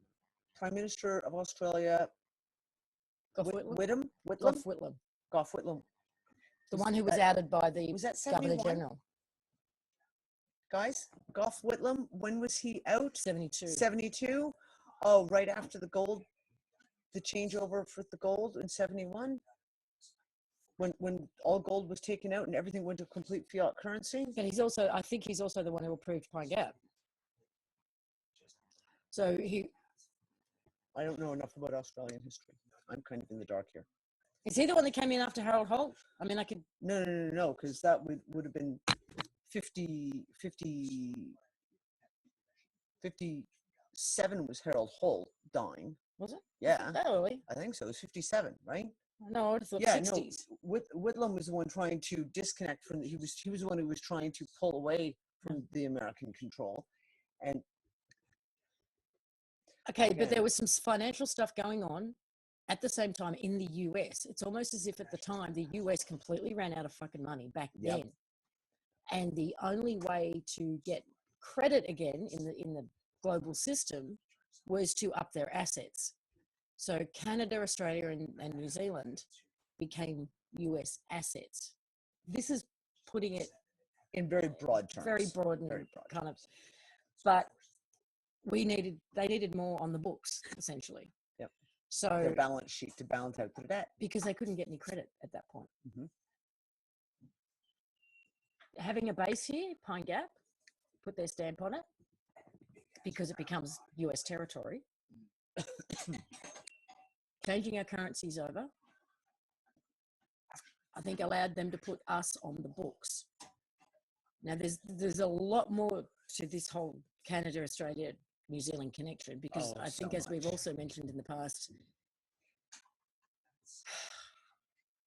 [SPEAKER 3] Prime Minister of Australia?
[SPEAKER 1] Gough Whitlam.
[SPEAKER 3] Gough Whitlam.
[SPEAKER 1] The one who was outed by the
[SPEAKER 3] Governor
[SPEAKER 1] General.
[SPEAKER 3] Guys, Gough Whitlam, when was he out?
[SPEAKER 1] 72.
[SPEAKER 3] 72? Oh, right after the changeover for the gold in 71? When all gold was taken out and everything went to complete fiat currency?
[SPEAKER 1] And I think he's also the one who approved Pine Gap. So
[SPEAKER 3] I don't know enough about Australian history. I'm kind of in the dark here.
[SPEAKER 1] Is he the one that came in after Harold Holt? I mean, I could...
[SPEAKER 3] No, because that would have been 57 was Harold Holt dying.
[SPEAKER 1] Was it?
[SPEAKER 3] Yeah.
[SPEAKER 1] That early?
[SPEAKER 3] I think so. It was 57, right?
[SPEAKER 1] No, I would have thought 60s.
[SPEAKER 3] No, Whitlam was the one trying to disconnect from he was the one who was trying to pull away from the American control. And
[SPEAKER 1] okay, but there was some financial stuff going on at the same time in the US. It's almost as if at the time the US completely ran out of fucking money back then. And the only way to get credit again in the global system was to up their assets. So Canada, Australia, and New Zealand became US assets. This is putting it
[SPEAKER 3] in very broad terms.
[SPEAKER 1] Very broad kind of. But they needed more on the books, essentially.
[SPEAKER 3] Yep.
[SPEAKER 1] So
[SPEAKER 3] their balance sheet to balance out their debt.
[SPEAKER 1] Because they couldn't get any credit at that point. Having a base here, Pine Gap, put their stamp on it, because it becomes US territory. Changing our currencies over, I think allowed them to put us on the books. Now, there's a lot more to this whole Canada, Australia, New Zealand connection, because I think, as we've also mentioned in the past,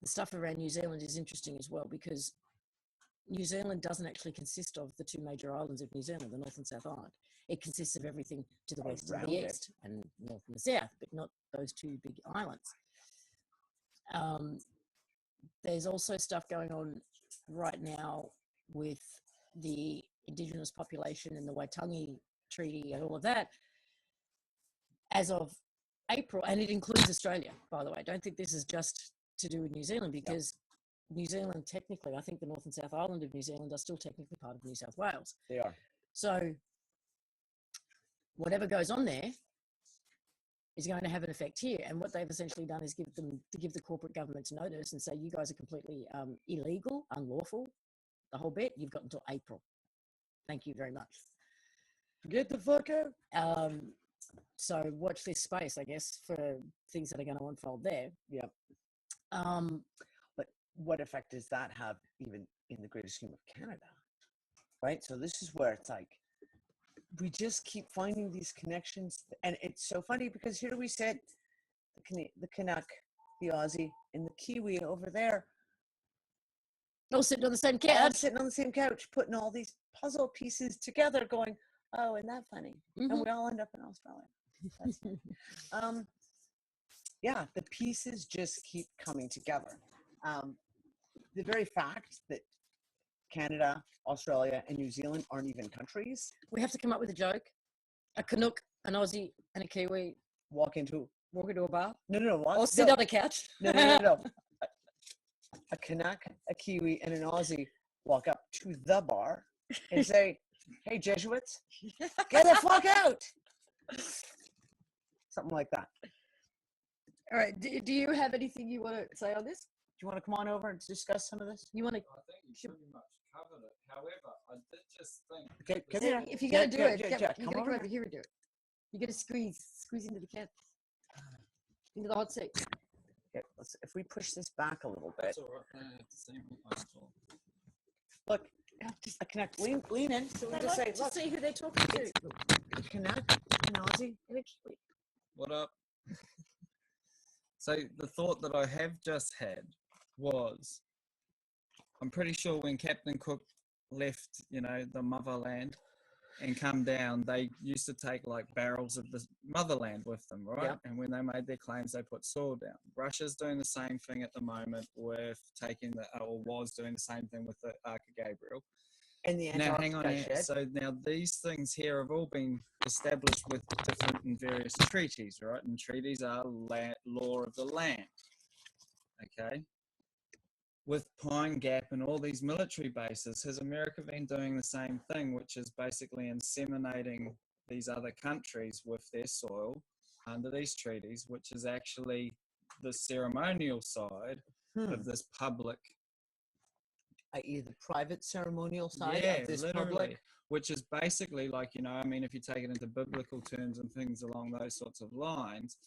[SPEAKER 1] the stuff around New Zealand is interesting as well, because New Zealand doesn't actually consist of the two major islands of New Zealand, the North and South Island. It consists of everything to the west and the east, and north and the south, but not those two big islands. There's also stuff going on right now with the Indigenous population and the Waitangi Treaty and all of that as of April, and it includes Australia, by the way. I don't think this is just to do with New Zealand, because New Zealand, technically, I think the North and South Island of New Zealand are still technically part of New South Wales.
[SPEAKER 3] They are.
[SPEAKER 1] So whatever goes on there is going to have an effect here. And what they've essentially done is give the corporate governments notice and say, you guys are completely illegal, unlawful, the whole bit. You've got until April. Thank you very much.
[SPEAKER 3] Get the fuck out.
[SPEAKER 1] So watch this space, I guess, for things that are going to unfold there.
[SPEAKER 3] Yeah. But what effect does that have even in the greater scheme of Canada? Right? So this is where it's like, we just keep finding these connections. And it's so funny because here we sit, the Canuck, the Aussie, and the Kiwi over there.
[SPEAKER 1] All sitting on the same couch.
[SPEAKER 3] Sitting on the same couch, putting all these puzzle pieces together, going, oh, isn't that funny? Mm-hmm. And we all end up in Australia. Yeah, the pieces just keep coming together. The very fact that Canada, Australia, and New Zealand aren't even countries.
[SPEAKER 1] We have to come up with a joke. A Canuck, an Aussie, and a Kiwi
[SPEAKER 3] walk into
[SPEAKER 1] a bar.
[SPEAKER 3] No.
[SPEAKER 1] Or sit on a couch.
[SPEAKER 3] No. A Canuck, a Kiwi, and an Aussie walk up to the bar and say, "Hey, Jesuits, get the fuck out!" Something like that.
[SPEAKER 1] All right. Do you have anything you want to say on this?
[SPEAKER 3] Do you want to come on over and discuss some of this?
[SPEAKER 1] You want to?
[SPEAKER 2] I think you pretty much covered it. However, I did just think.
[SPEAKER 3] Okay, come here.
[SPEAKER 1] If you're going to do it,
[SPEAKER 3] you
[SPEAKER 1] got to come over here and do it. You got to squeeze into the cat, into the hot seat.
[SPEAKER 3] Okay, if we push this back a little bit.
[SPEAKER 2] That's all right. I have to see what I saw.
[SPEAKER 3] Look, I connect. Lean in. So we just say, look.
[SPEAKER 1] See who they're talking to.
[SPEAKER 3] A Canuck, an Aussie, and a Kiwi.
[SPEAKER 2] What up? So the thought that I have just had was, I'm pretty sure when Captain Cook left, the motherland and come down, they used to take like barrels of the motherland with them, right?
[SPEAKER 3] Yep.
[SPEAKER 2] And when they made their claims, they put soil down. Russia's doing the same thing at the moment with was doing the same thing with the Ark of Gabriel.
[SPEAKER 3] And the
[SPEAKER 2] now, hang on here. So now these things here have all been established with different and various treaties, right? And treaties are law of the land, okay? With Pine Gap and all these military bases, has America been doing the same thing, which is basically inseminating these other countries with their soil under these treaties, which is actually the ceremonial side of this public,
[SPEAKER 3] i.e. the private ceremonial side of this
[SPEAKER 2] literally,
[SPEAKER 3] public?
[SPEAKER 2] Which is basically like, if you take it into biblical terms and things along those sorts of lines,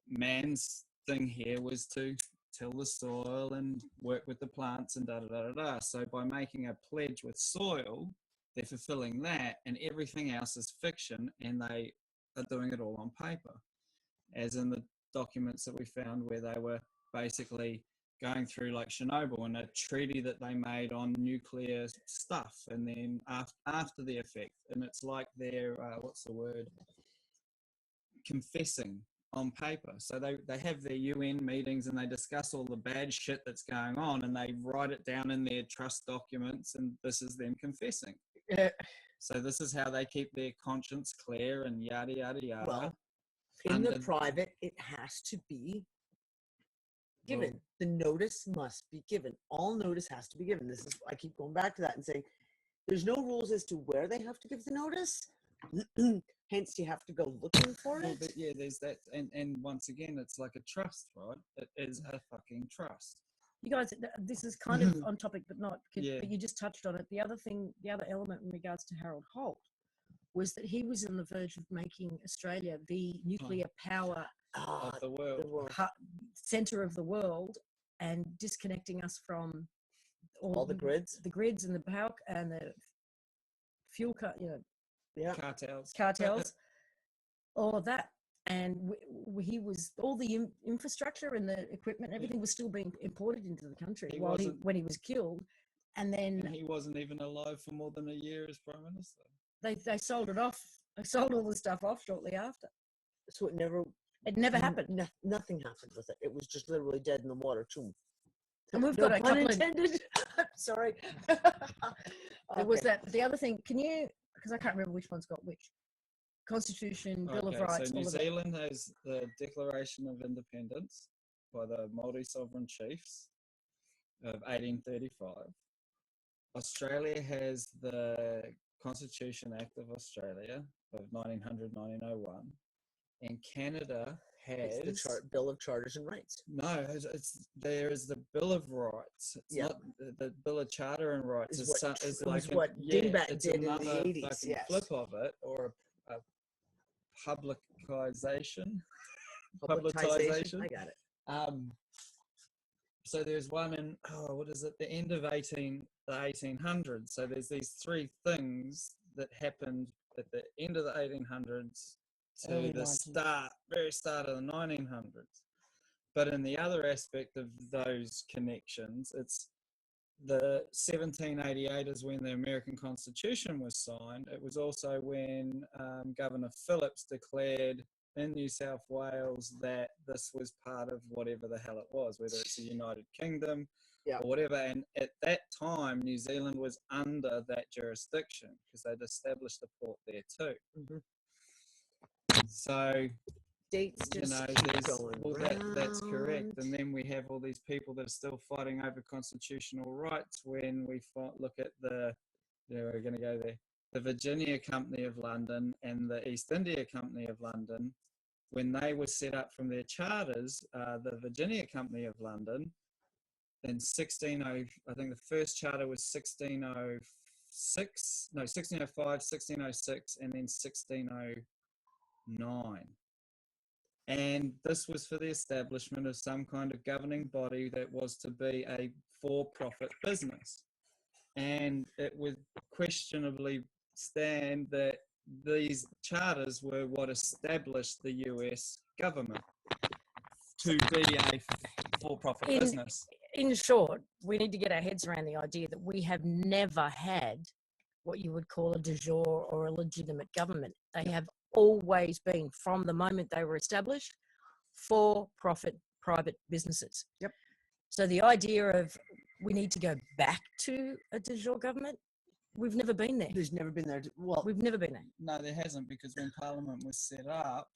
[SPEAKER 2] man's thing here was to till the soil and work with the plants and da-da-da-da-da. So by making a pledge with soil, they're fulfilling that, and everything else is fiction, and they are doing it all on paper. As in the documents that we found where they were basically going through like Chernobyl and a treaty that they made on nuclear stuff, and then after the effect, and it's like they're confessing on paper. So they have their UN meetings and they discuss all the bad shit that's going on, and they write it down in their trust documents, and this is them confessing.
[SPEAKER 3] Yeah.
[SPEAKER 2] So this is how they keep their conscience clear and yada yada yada.
[SPEAKER 3] Well, in the private, it has to be given. The notice must be given. All notice has to be given. This is, I keep going back to that and saying, there's no rules as to where they have to give the notice. Hence, you have to go looking for it.
[SPEAKER 2] But yeah, there's that, and once again, it's like a trust, right? It is a fucking trust.
[SPEAKER 1] You guys, this is kind of on topic, but not. But you just touched on it. The other element in regards to Harold Holt was that he was on the verge of making Australia the nuclear power
[SPEAKER 2] of the world,
[SPEAKER 1] center of the world, and disconnecting us from
[SPEAKER 3] all the grids,
[SPEAKER 1] and the power and the fuel,
[SPEAKER 3] Yeah.
[SPEAKER 1] cartels, all of that. And he was all the infrastructure and the equipment, everything was still being imported into the country when he was killed. And then
[SPEAKER 2] he wasn't even alive for more than a year as prime minister.
[SPEAKER 1] They sold it off. They sold all the stuff off shortly after.
[SPEAKER 3] So it never
[SPEAKER 1] happened.
[SPEAKER 3] Nothing happened with it. It was just literally dead in the water too.
[SPEAKER 1] And we've got a couple
[SPEAKER 3] intended. Sorry.
[SPEAKER 1] There was that. The other thing, can you? Because I can't remember which one's got which. Constitution, Bill of Rights.
[SPEAKER 2] So New Zealand has the Declaration of Independence by the Māori Sovereign Chiefs of 1835. Australia has the Constitution Act of Australia of 1901, and Canada has
[SPEAKER 3] the Bill of Charters and Rights.
[SPEAKER 2] No, there is the Bill of Rights. It's not the Bill of Charter and Rights.
[SPEAKER 3] It's
[SPEAKER 2] like
[SPEAKER 3] what Dingbat did in the 80s.
[SPEAKER 2] Yes, flip of it, or a publicization. Publicization.
[SPEAKER 3] I got it.
[SPEAKER 2] So there's one in the end of the 1800s. So there's these three things that happened at the end of the 1800s to the very start of the 1900s. But in the other aspect of those connections, it's the 1788 is when the American Constitution was signed. It was also when Governor Phillips declared in New South Wales that this was part of whatever the hell it was, whether it's the United Kingdom or whatever. And at that time, New Zealand was under that jurisdiction because they'd established a port there too.
[SPEAKER 3] Mm-hmm.
[SPEAKER 2] So
[SPEAKER 3] dates just keep going
[SPEAKER 2] that's correct. And then we have all these people that are still fighting over constitutional rights. When we look at we're going to go there, the Virginia Company of London and the East India Company of London, when they were set up from their charters, the Virginia Company of London in I think the first charter was 1605, 1606, and then 1609. And this was for the establishment of some kind of governing body that was to be a for-profit business. And it would questionably stand that these charters were what established the US government to be a for-profit business.
[SPEAKER 1] In short, we need to get our heads around the idea that we have never had what you would call a de jure or a legitimate government. They have always been, from the moment they were established, for-profit private businesses.
[SPEAKER 3] Yep.
[SPEAKER 1] So the idea of we need to go back to a de jure government, we've never been there.
[SPEAKER 3] There's never been there.
[SPEAKER 1] We've never been there.
[SPEAKER 2] No, there hasn't, because when Parliament was set up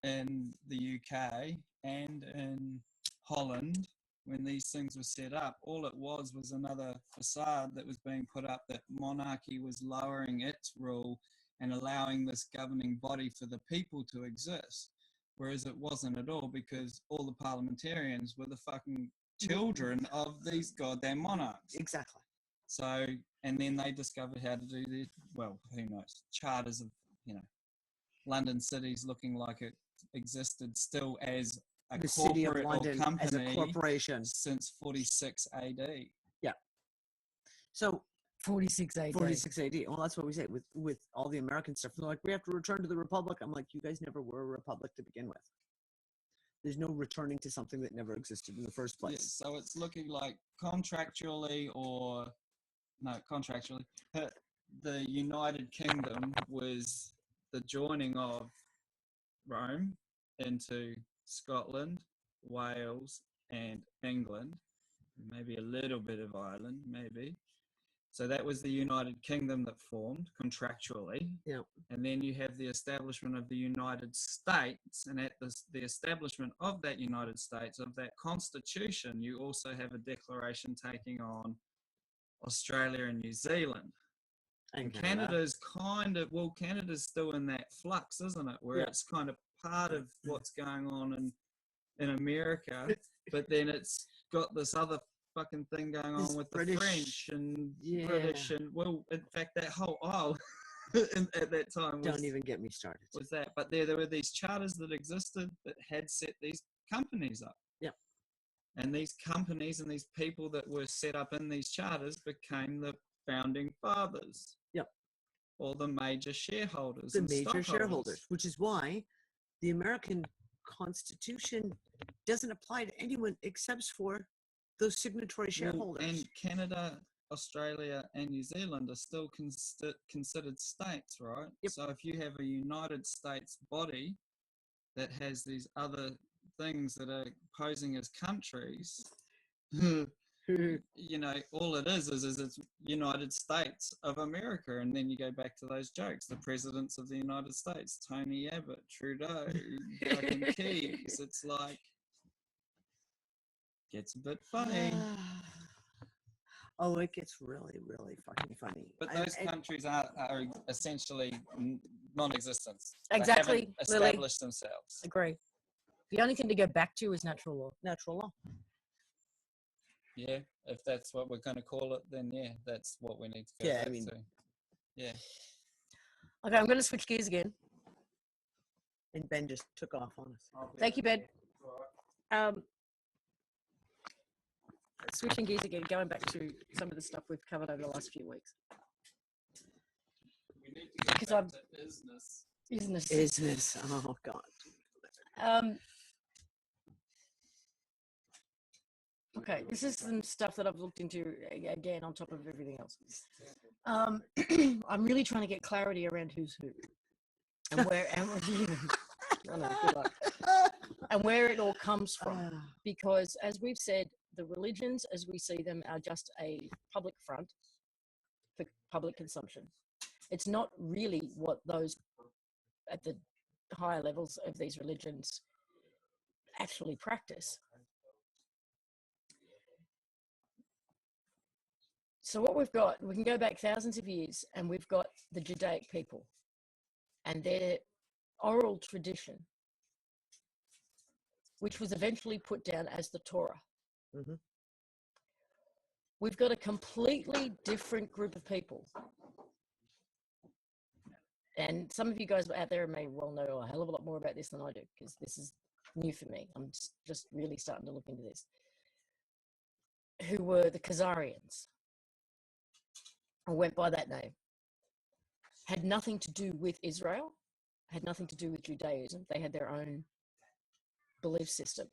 [SPEAKER 2] in the UK and in Holland, when these things were set up, all it was another facade that was being put up that monarchy was lowering its rule and allowing this governing body for the people to exist. Whereas it wasn't at all, because all the parliamentarians were the fucking children of these goddamn monarchs.
[SPEAKER 3] Exactly.
[SPEAKER 2] So, and then they discovered how to do the, who knows, charters of, London cities looking like it existed still as a
[SPEAKER 3] the
[SPEAKER 2] corporate
[SPEAKER 3] City of London
[SPEAKER 2] or company
[SPEAKER 3] as a corporation
[SPEAKER 2] since 46 AD.
[SPEAKER 3] Yeah. So
[SPEAKER 1] 46 AD.
[SPEAKER 3] 46 AD. Well, that's what we say with all the American stuff. They're like, we have to return to the Republic. I'm like, you guys never were a republic to begin with. There's no returning to something that never existed in the first place.
[SPEAKER 2] Yes, so it's looking like contractually, the United Kingdom was the joining of Rome into Scotland, Wales, and England, maybe a little bit of Ireland, maybe. So that was the United Kingdom that formed contractually.
[SPEAKER 3] Yeah.
[SPEAKER 2] And then you have the establishment of the United States, and at the establishment of that United States, of that Constitution, you also have a declaration taking on Australia and New Zealand. And Canada's Canada's still in that flux, isn't it? Where it's kind of part of what's going on in America, but then it's got this other fucking thing going on with the French and British, and in fact that whole aisle at that time
[SPEAKER 3] don't even get me started.
[SPEAKER 2] Was that? But there were these charters that existed that had set these companies up.
[SPEAKER 3] Yep.
[SPEAKER 2] And these companies and these people that were set up in these charters became the founding fathers.
[SPEAKER 3] Yep.
[SPEAKER 2] or the major shareholders
[SPEAKER 3] The
[SPEAKER 2] and
[SPEAKER 3] major
[SPEAKER 2] stockholders.
[SPEAKER 3] shareholders, which is why the American Constitution doesn't apply to anyone except for those signatory
[SPEAKER 2] Well,
[SPEAKER 3] shareholders.
[SPEAKER 2] and Canada, Australia, and New Zealand are still considered states, right?
[SPEAKER 3] Yep.
[SPEAKER 2] So if you have a United States body that has these other things that are posing as countries, you know, all it is it's United States of America. And then you go back to those jokes, the presidents of the United States, Tony Abbott, Trudeau, fucking Keys. It's like, gets a bit funny.
[SPEAKER 3] Oh, it gets really, really fucking funny.
[SPEAKER 2] But those countries are essentially non-existent.
[SPEAKER 1] Exactly,
[SPEAKER 2] They haven't
[SPEAKER 1] Lily.
[SPEAKER 2] established themselves.
[SPEAKER 1] Agree. The only thing to go back to is natural law.
[SPEAKER 3] Natural law.
[SPEAKER 2] Yeah, if that's what we're going to call it, then yeah, that's what we need to go
[SPEAKER 3] Yeah, I
[SPEAKER 2] back
[SPEAKER 3] mean-
[SPEAKER 2] to. Yeah.
[SPEAKER 1] Okay, I'm going to switch gears again.
[SPEAKER 3] And Ben just took off on us.
[SPEAKER 1] Thank you, Ben. Switching gears again, going back to some of the stuff we've covered over the last few weeks.
[SPEAKER 2] We need to go
[SPEAKER 1] Because
[SPEAKER 2] back
[SPEAKER 1] I'm-
[SPEAKER 2] to business.
[SPEAKER 1] Business.
[SPEAKER 3] Is this? Oh, God.
[SPEAKER 1] Okay, this is some stuff that I've looked into again on top of everything else. I'm really trying to get clarity around who's who and where and I know, good luck. And where it all comes from. Because as we've said, the religions as we see them are just a public front for public consumption. It's not really what those at the higher levels of these religions actually practice. So what we've got, we can go back thousands of years and we've got the Judaic people and their oral tradition, which was eventually put down as the Torah.
[SPEAKER 3] Mhm.
[SPEAKER 1] We've got a completely different group of people. And some of you guys out there may well know a hell of a lot more about this than I do, because this is new for me. I'm just really starting to look into this. Who were the Khazarians, or went by that name. Had nothing to do with Israel, had nothing to do with Judaism. They had their own belief system.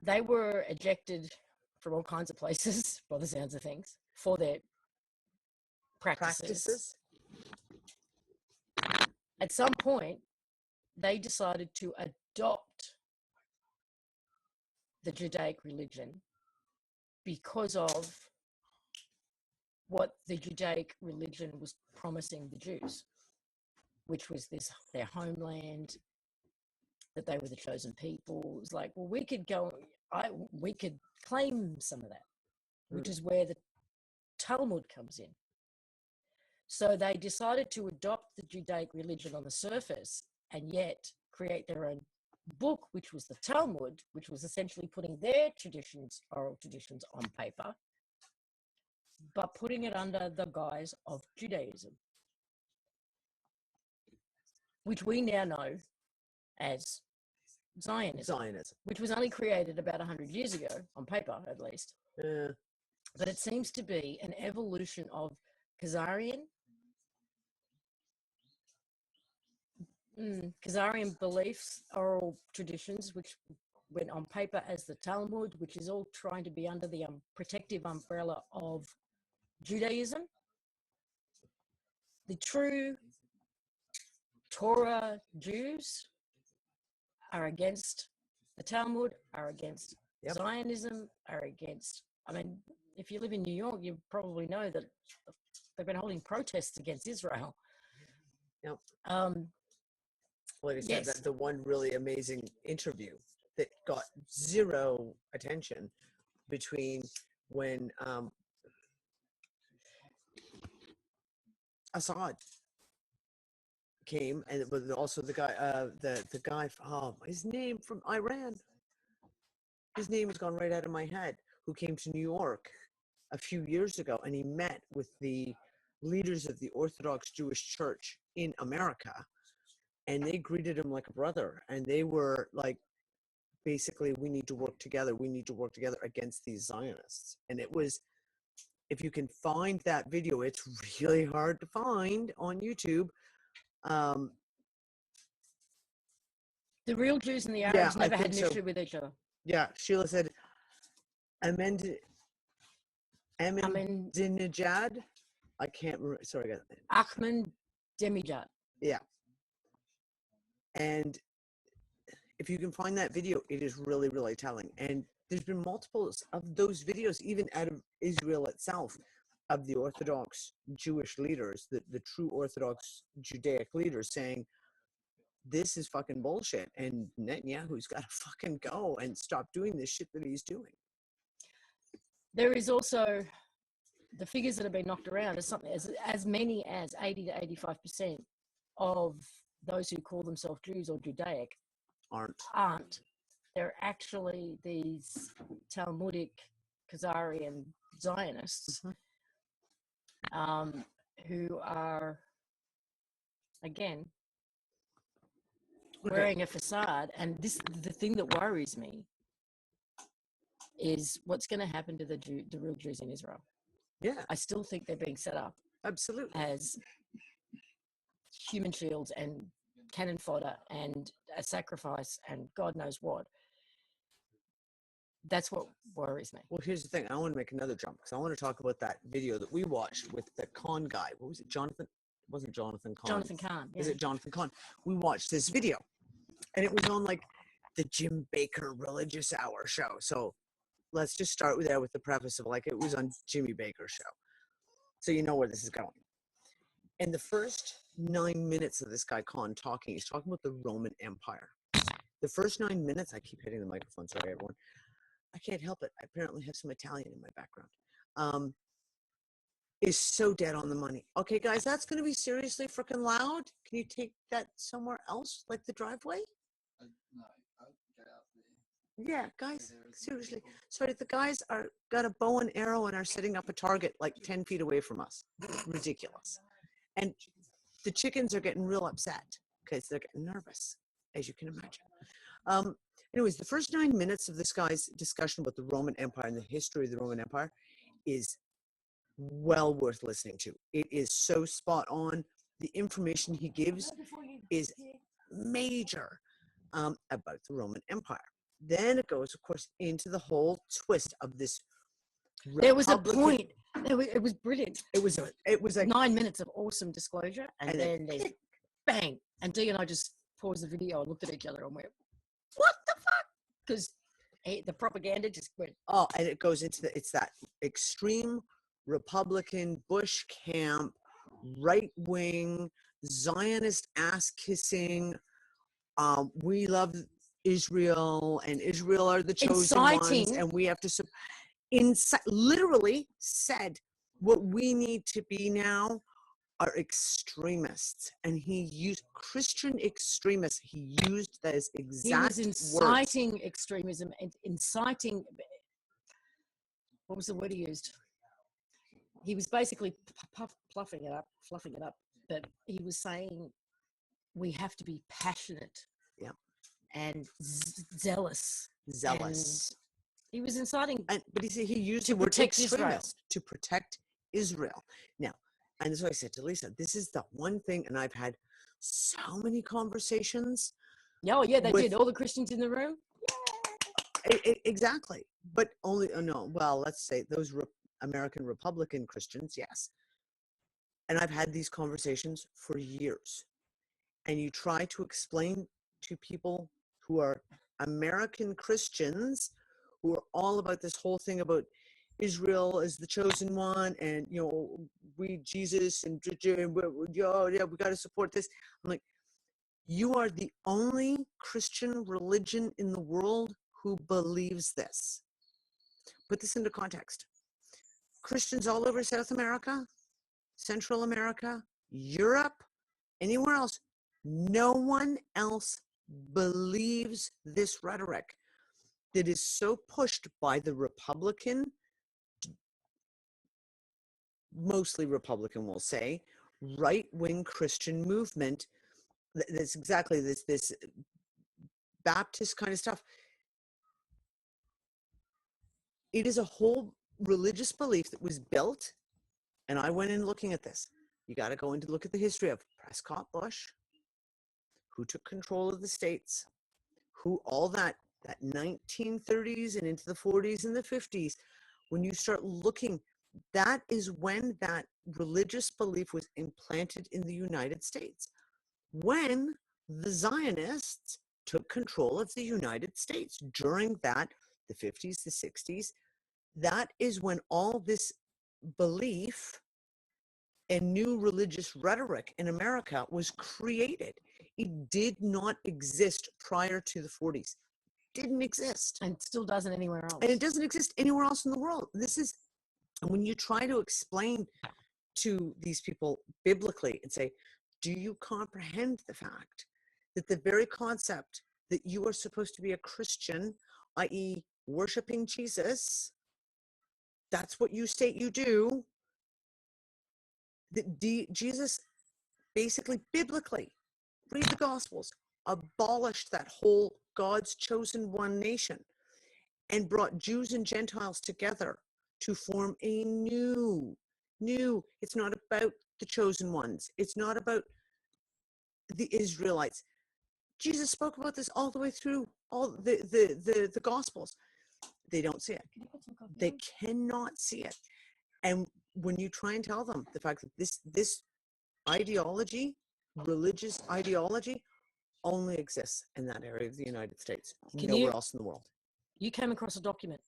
[SPEAKER 1] They were ejected from all kinds of places, by the sounds of things, for their practices. At some point, they decided to adopt the Judaic religion because of what the Judaic religion was promising the Jews, which was this their homeland, that they were the chosen people. It was like, well, we could we could claim some of that, which is where the Talmud comes in. So they decided to adopt the Judaic religion on the surface and yet create their own book, which was the Talmud, which was essentially putting their traditions, oral traditions, on paper, but putting it under the guise of Judaism, which we now know as Zionism, which was only created about 100 years ago, on paper at least. But it seems to be an evolution of Khazarian beliefs, oral traditions, which went on paper as the Talmud, which is all trying to be under the protective umbrella of Judaism. The true Torah Jews are against the Talmud, are against Zionism, are against, I mean, if you live in New York, you probably know that they've been holding protests against Israel.
[SPEAKER 3] Yep. Like I said, the one really amazing interview that got zero attention between when Assad came, and it was also the guy, the guy, his name from Iran. His name has gone right out of my head. Who came to New York a few years ago, and he met with the leaders of the Orthodox Jewish Church in America, and they greeted him like a brother, and they were like, basically, we need to work together. We need to work together against these Zionists. And it was if you can find that video, it's really hard to find on YouTube.
[SPEAKER 1] The real Jews and the
[SPEAKER 3] Yeah,
[SPEAKER 1] Arabs
[SPEAKER 3] I
[SPEAKER 1] never had an
[SPEAKER 3] think so.
[SPEAKER 1] issue with each other.
[SPEAKER 3] Yeah, Sheila said,
[SPEAKER 1] mean,
[SPEAKER 3] Ahmadinejad. I can't remember. Sorry, I got that.
[SPEAKER 1] Ahmadinejad.
[SPEAKER 3] Yeah. And if you can find that video, it is really, really telling. And there's been multiples of those videos, even out of Israel itself, of the Orthodox Jewish leaders, the true Orthodox Judaic leaders saying, this is fucking bullshit. And Netanyahu's got to fucking go and stop doing this shit that he's doing.
[SPEAKER 1] There is also the figures that have been knocked around as something as many as 80 to 85% of those who call themselves Jews or Judaic aren't. They're actually these Talmudic Khazarian Zionists who are, again, wearing a facade. And the thing that worries me is what's going to happen to the real Jews in Israel.
[SPEAKER 3] Yeah,
[SPEAKER 1] I still think they're being set up
[SPEAKER 3] absolutely
[SPEAKER 1] as human shields and cannon fodder and a sacrifice and God knows what. That's what worries me.
[SPEAKER 3] Well, here's the thing. I want to make another jump because I want to talk about that video that we watched with the Kahn guy. What was it? Jonathan? It wasn't Jonathan Kahn.
[SPEAKER 1] Jonathan Kahn. Yeah.
[SPEAKER 3] Is it Jonathan Kahn? We watched this video and it was on like the Jim Baker Religious Hour show. So let's just start with that with the preface of like it was on Jimmy Baker's show. So you know where this is going. And the first 9 minutes of this guy Kahn talking, he's talking about the Roman Empire. The first 9 minutes, I keep hitting the microphone, sorry everyone. I can't help it. I apparently have some Italian in my background. Is so dead on the money. Okay, guys, that's going to be seriously freaking loud. Can you take that somewhere else, like the driveway?
[SPEAKER 2] No, I'll get out there.
[SPEAKER 3] Yeah, guys, seriously. Sorry, the guys got a bow and arrow and are setting up a target like 10 feet away from us. Ridiculous. And the chickens are getting real upset because they're getting nervous, as you can imagine. Anyways, the first 9 minutes of this guy's discussion about the Roman Empire and the history of the Roman Empire is well worth listening to. It is so spot on. The information he gives is major about the Roman Empire. Then it goes, of course, into the whole twist of this.
[SPEAKER 1] There was a point. It was brilliant.
[SPEAKER 3] It was like
[SPEAKER 1] 9 minutes of awesome disclosure, and then there's bang. And Dee and I just paused the video and looked at each other and went, "What the fuck?" Because the propaganda just went.
[SPEAKER 3] Oh, and it goes into it's that extreme Republican Bush camp, right wing Zionist ass kissing. We love Israel, and Israel are the chosen ones, and we have to. Literally said what we need to be now are extremists, and he used Christian extremists. He used those exact words.
[SPEAKER 1] He was inciting extremism and inciting. What was the word he used? He was basically fluffing it up. But he was saying we have to be passionate, and zealous. And he was inciting,
[SPEAKER 3] but he used
[SPEAKER 1] to
[SPEAKER 3] the word
[SPEAKER 1] protect Israel.
[SPEAKER 3] To protect Israel. Now, and that's what I said to Lisa. This is the one thing, and I've had so many conversations.
[SPEAKER 1] Oh yeah, they did. All the Christians in the room.
[SPEAKER 3] Exactly, but only well, let's say those American Republican Christians, yes. And I've had these conversations for years, and you try to explain to people who are American Christians, who are all about this whole thing about Israel as the chosen one, and we Jesus and we got to support this. I'm like, you are the only Christian religion in the world who believes this. Put this into context. Christians all over South America, Central America, Europe, anywhere else, no one else believes this rhetoric that is so pushed by the Republican, mostly Republican, we'll say, right-wing Christian movement. That's exactly this Baptist kind of stuff. It is a whole religious belief that was built, and I went in looking at this. You got to go in to look at the history of Prescott Bush, who took control of the states, who all that 1930s and into the 40s and the 50s, when you start looking, that is when that religious belief was implanted in the United States. When the Zionists took control of the United States during that, the 50s, the 60s, that is when all this belief and new religious rhetoric in America was created. It did not exist prior to the 40s. Didn't exist.
[SPEAKER 1] And it still doesn't anywhere else.
[SPEAKER 3] And it doesn't exist anywhere else in the world. This is, when you try to explain to these people biblically and say, do you comprehend the fact that the very concept that you are supposed to be a Christian, i.e. worshiping Jesus, that's what you state you do, that Jesus basically, biblically, read the Gospels, abolished that whole God's chosen one nation and brought Jews and Gentiles together to form a new, it's not about the chosen ones. It's not about the Israelites. Jesus spoke about this all the way through all the Gospels. They don't see it. They cannot see it. And when you try and tell them the fact that this ideology, religious ideology, only exists in that area of the United States, nowhere else in the world.
[SPEAKER 1] You came across a document.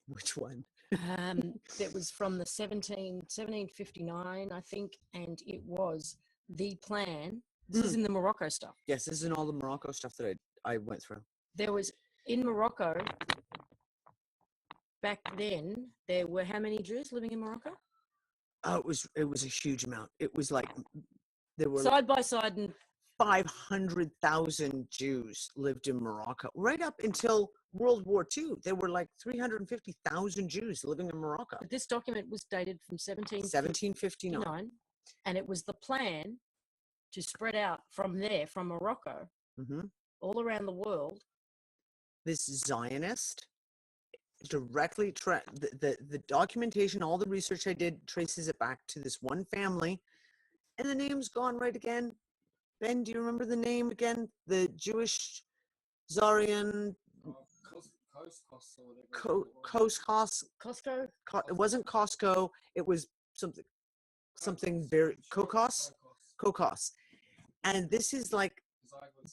[SPEAKER 3] Which one?
[SPEAKER 1] That was from the 1759, I think, and it was the plan. This is in the Morocco stuff.
[SPEAKER 3] Yes, this is in all the Morocco stuff that I went through.
[SPEAKER 1] There was, in Morocco, back then, there were how many Jews living in Morocco?
[SPEAKER 3] Oh, it was a huge amount. It was like, there were
[SPEAKER 1] side by side, and
[SPEAKER 3] 500,000 Jews lived in Morocco. Right up until World War II, there were like 350,000 Jews living in Morocco.
[SPEAKER 1] But this document was dated from
[SPEAKER 3] 1759.
[SPEAKER 1] And it was the plan to spread out from there, from Morocco, all around the world.
[SPEAKER 3] This Zionist directly, the documentation, all the research I did traces it back to this one family. And the name's gone right again. Ben, do you remember the name again? The Jewish Zarian
[SPEAKER 1] Costco?
[SPEAKER 3] It wasn't Costco. It was something very Kokos. And this is like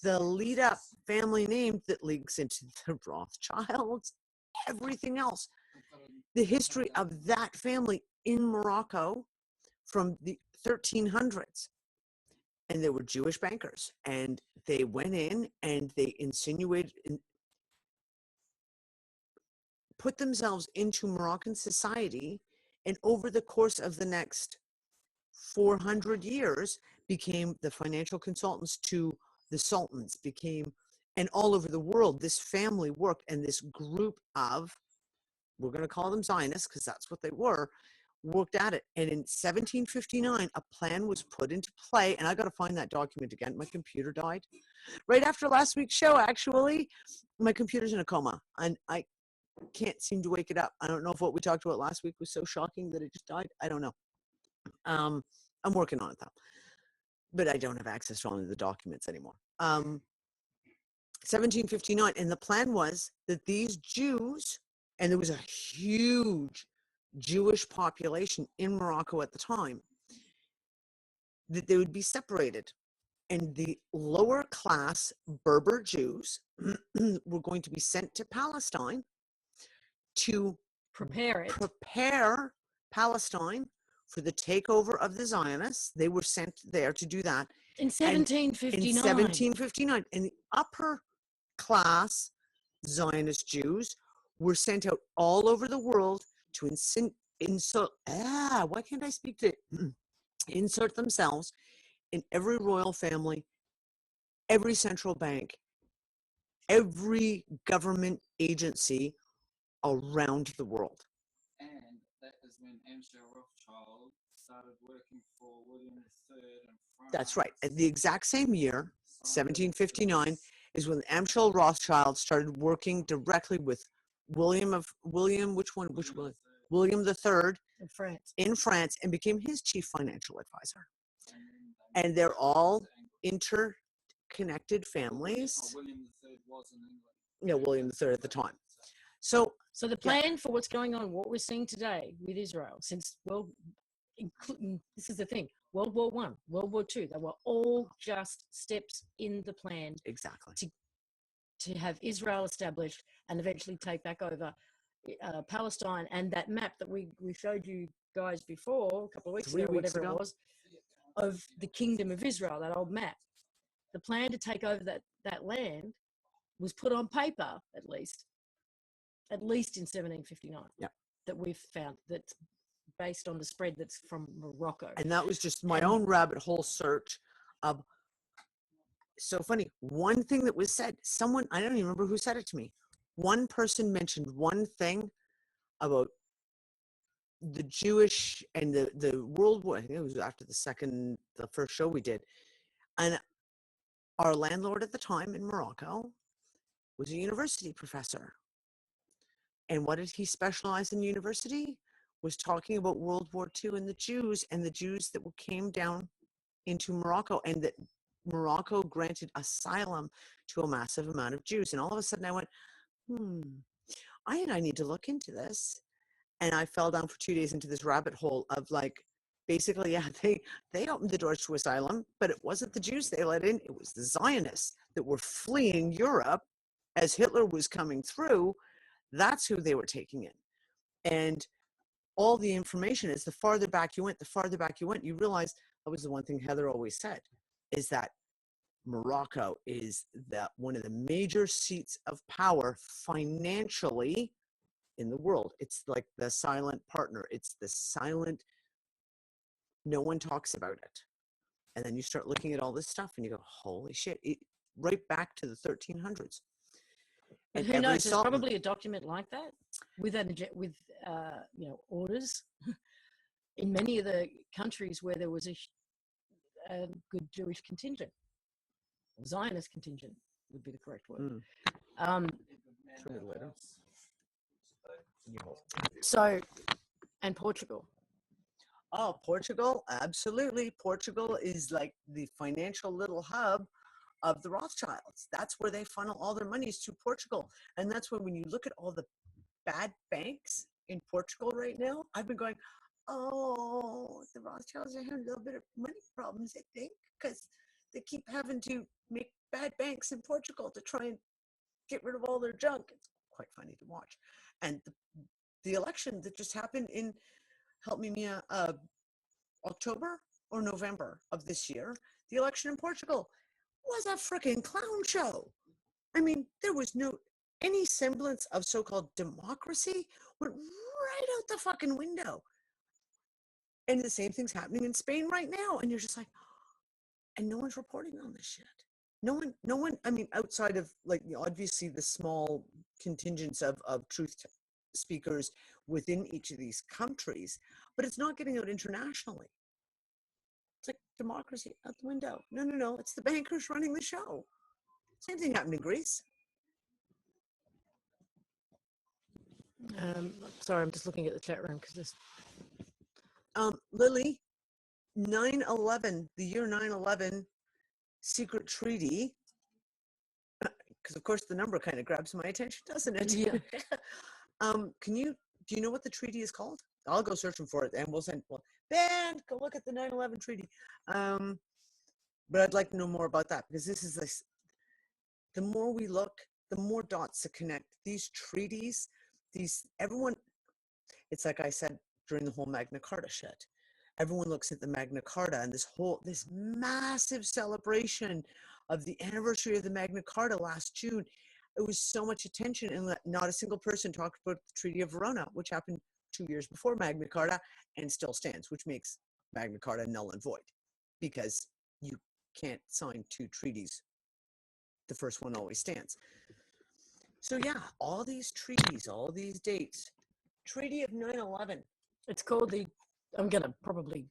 [SPEAKER 3] the lead up family name that leaks into the Rothschilds, everything else. The history of that family in Morocco from the 1300s. And there were Jewish bankers, and they went in and they insinuated and put themselves into Moroccan society, and over the course of the next 400 years became the financial consultants to the sultans, and all over the world, this family worked, and this group of, we're going to call them Zionists because that's what they were, worked at it. And in 1759, a plan was put into play, and I got to find that document again. My computer died right after last week's show. Actually, my computer's in a coma, and I can't seem to wake it up. I don't know if what we talked about last week was so shocking that it just died. I don't know. I'm working on it though, but I don't have access to all of the documents anymore. 1759, and the plan was that these Jews, and there was a huge Jewish population in Morocco at the time, that they would be separated, and the lower class Berber Jews were going to be sent to Palestine to prepare Palestine for the takeover of the Zionists. They were sent there to do that
[SPEAKER 1] in 1759.
[SPEAKER 3] In 1759, and the upper class Zionist Jews were sent out all over the world to insert themselves in every royal family, every central bank, every government agency around the world.
[SPEAKER 2] And that is when Amschel Rothschild started working for William III in France.
[SPEAKER 3] That's right. At the exact same year, 1759, is when Amschel Rothschild started working directly with which one? Which William? William the Third
[SPEAKER 1] In France.
[SPEAKER 3] in France, and became his chief financial advisor. And they're all interconnected families.
[SPEAKER 2] William III was in England.
[SPEAKER 3] Yeah, William the Third at the time. So
[SPEAKER 1] So the plan for what's going on, what we're seeing today with Israel, since this is the thing, World War One, World War Two, they were all just steps in the plan
[SPEAKER 3] exactly.
[SPEAKER 1] to have Israel established and eventually take back over Palestine. And that map that we showed you guys before, a couple of weeks ago, whatever it was, of the Kingdom of Israel, that old map. The plan to take over that land was put on paper, at least in 1759.
[SPEAKER 3] Yeah.
[SPEAKER 1] That we've found, that's based on the spread that's from Morocco.
[SPEAKER 3] And that was just my own rabbit hole search of, so funny, one thing that was said, someone, I don't even remember who said it to me. One person mentioned one thing about the Jewish and the World War. I think it was after the first show we did. And our landlord at the time in Morocco was a university professor. And what did he specialize in university? Was talking about World War II and the Jews that came down into Morocco, and that Morocco granted asylum to a massive amount of Jews. And all of a sudden I went, I need to look into this. And I fell down for 2 days into this rabbit hole of like, basically, yeah, they opened the doors to asylum, but it wasn't the Jews they let in. It was the Zionists that were fleeing Europe as Hitler was coming through. That's who they were taking in. And all the information is, the farther back you went, you realize that was the one thing Heather always said, is that Morocco is one of the major seats of power financially in the world. It's like the silent partner. It's the silent, no one talks about it. And then you start looking at all this stuff and you go, holy shit, right back to the 1300s.
[SPEAKER 1] And who knows? There's probably a document like that with orders in many of the countries where there was a good Jewish contingent. Zionist contingent would be the correct word. So, and Portugal.
[SPEAKER 3] Oh, Portugal, absolutely. Portugal is like the financial little hub of the Rothschilds. That's where they funnel all their monies, to Portugal. And that's when you look at all the bad banks in Portugal right now, I've been going, oh, the Rothschilds are having a little bit of money problems, I think, because they keep having to make bad banks in Portugal to try and get rid of all their junk. It's quite funny to watch. And the election that just happened in, help me, Mia, October or November of this year, the election in Portugal was a freaking clown show. I mean, there was any semblance of so-called democracy went right out the fucking window. And the same thing's happening in Spain right now. And you're just like, and no one's reporting on this shit. No one, I mean, outside of like, obviously the small contingents of truth speakers within each of these countries, but it's not getting out internationally. It's like democracy out the window. No, it's the bankers running the show. Same thing happened in Greece.
[SPEAKER 1] Sorry, I'm just looking at the chat room because this.
[SPEAKER 3] Lily, 9/11, the year 9/11 secret treaty, because of course the number kind of grabs my attention, doesn't it?
[SPEAKER 1] Yeah.
[SPEAKER 3] Do you know what the treaty is called? I'll go searching for it and we'll send, Ben, go look at the 9/11 treaty. But I'd like to know more about that, because this is this, the more we look, the more dots to connect. These treaties, everyone, it's like I said during the whole Magna Carta shit. Everyone looks at the Magna Carta and this massive celebration of the anniversary of the Magna Carta last June. It was so much attention, and not a single person talked about the Treaty of Verona, which happened 2 years before Magna Carta and still stands, which makes Magna Carta null and void, because you can't sign two treaties. The first one always stands. So yeah, all these treaties, all these dates. Treaty of 9/11.
[SPEAKER 1] It's called I'm going to probably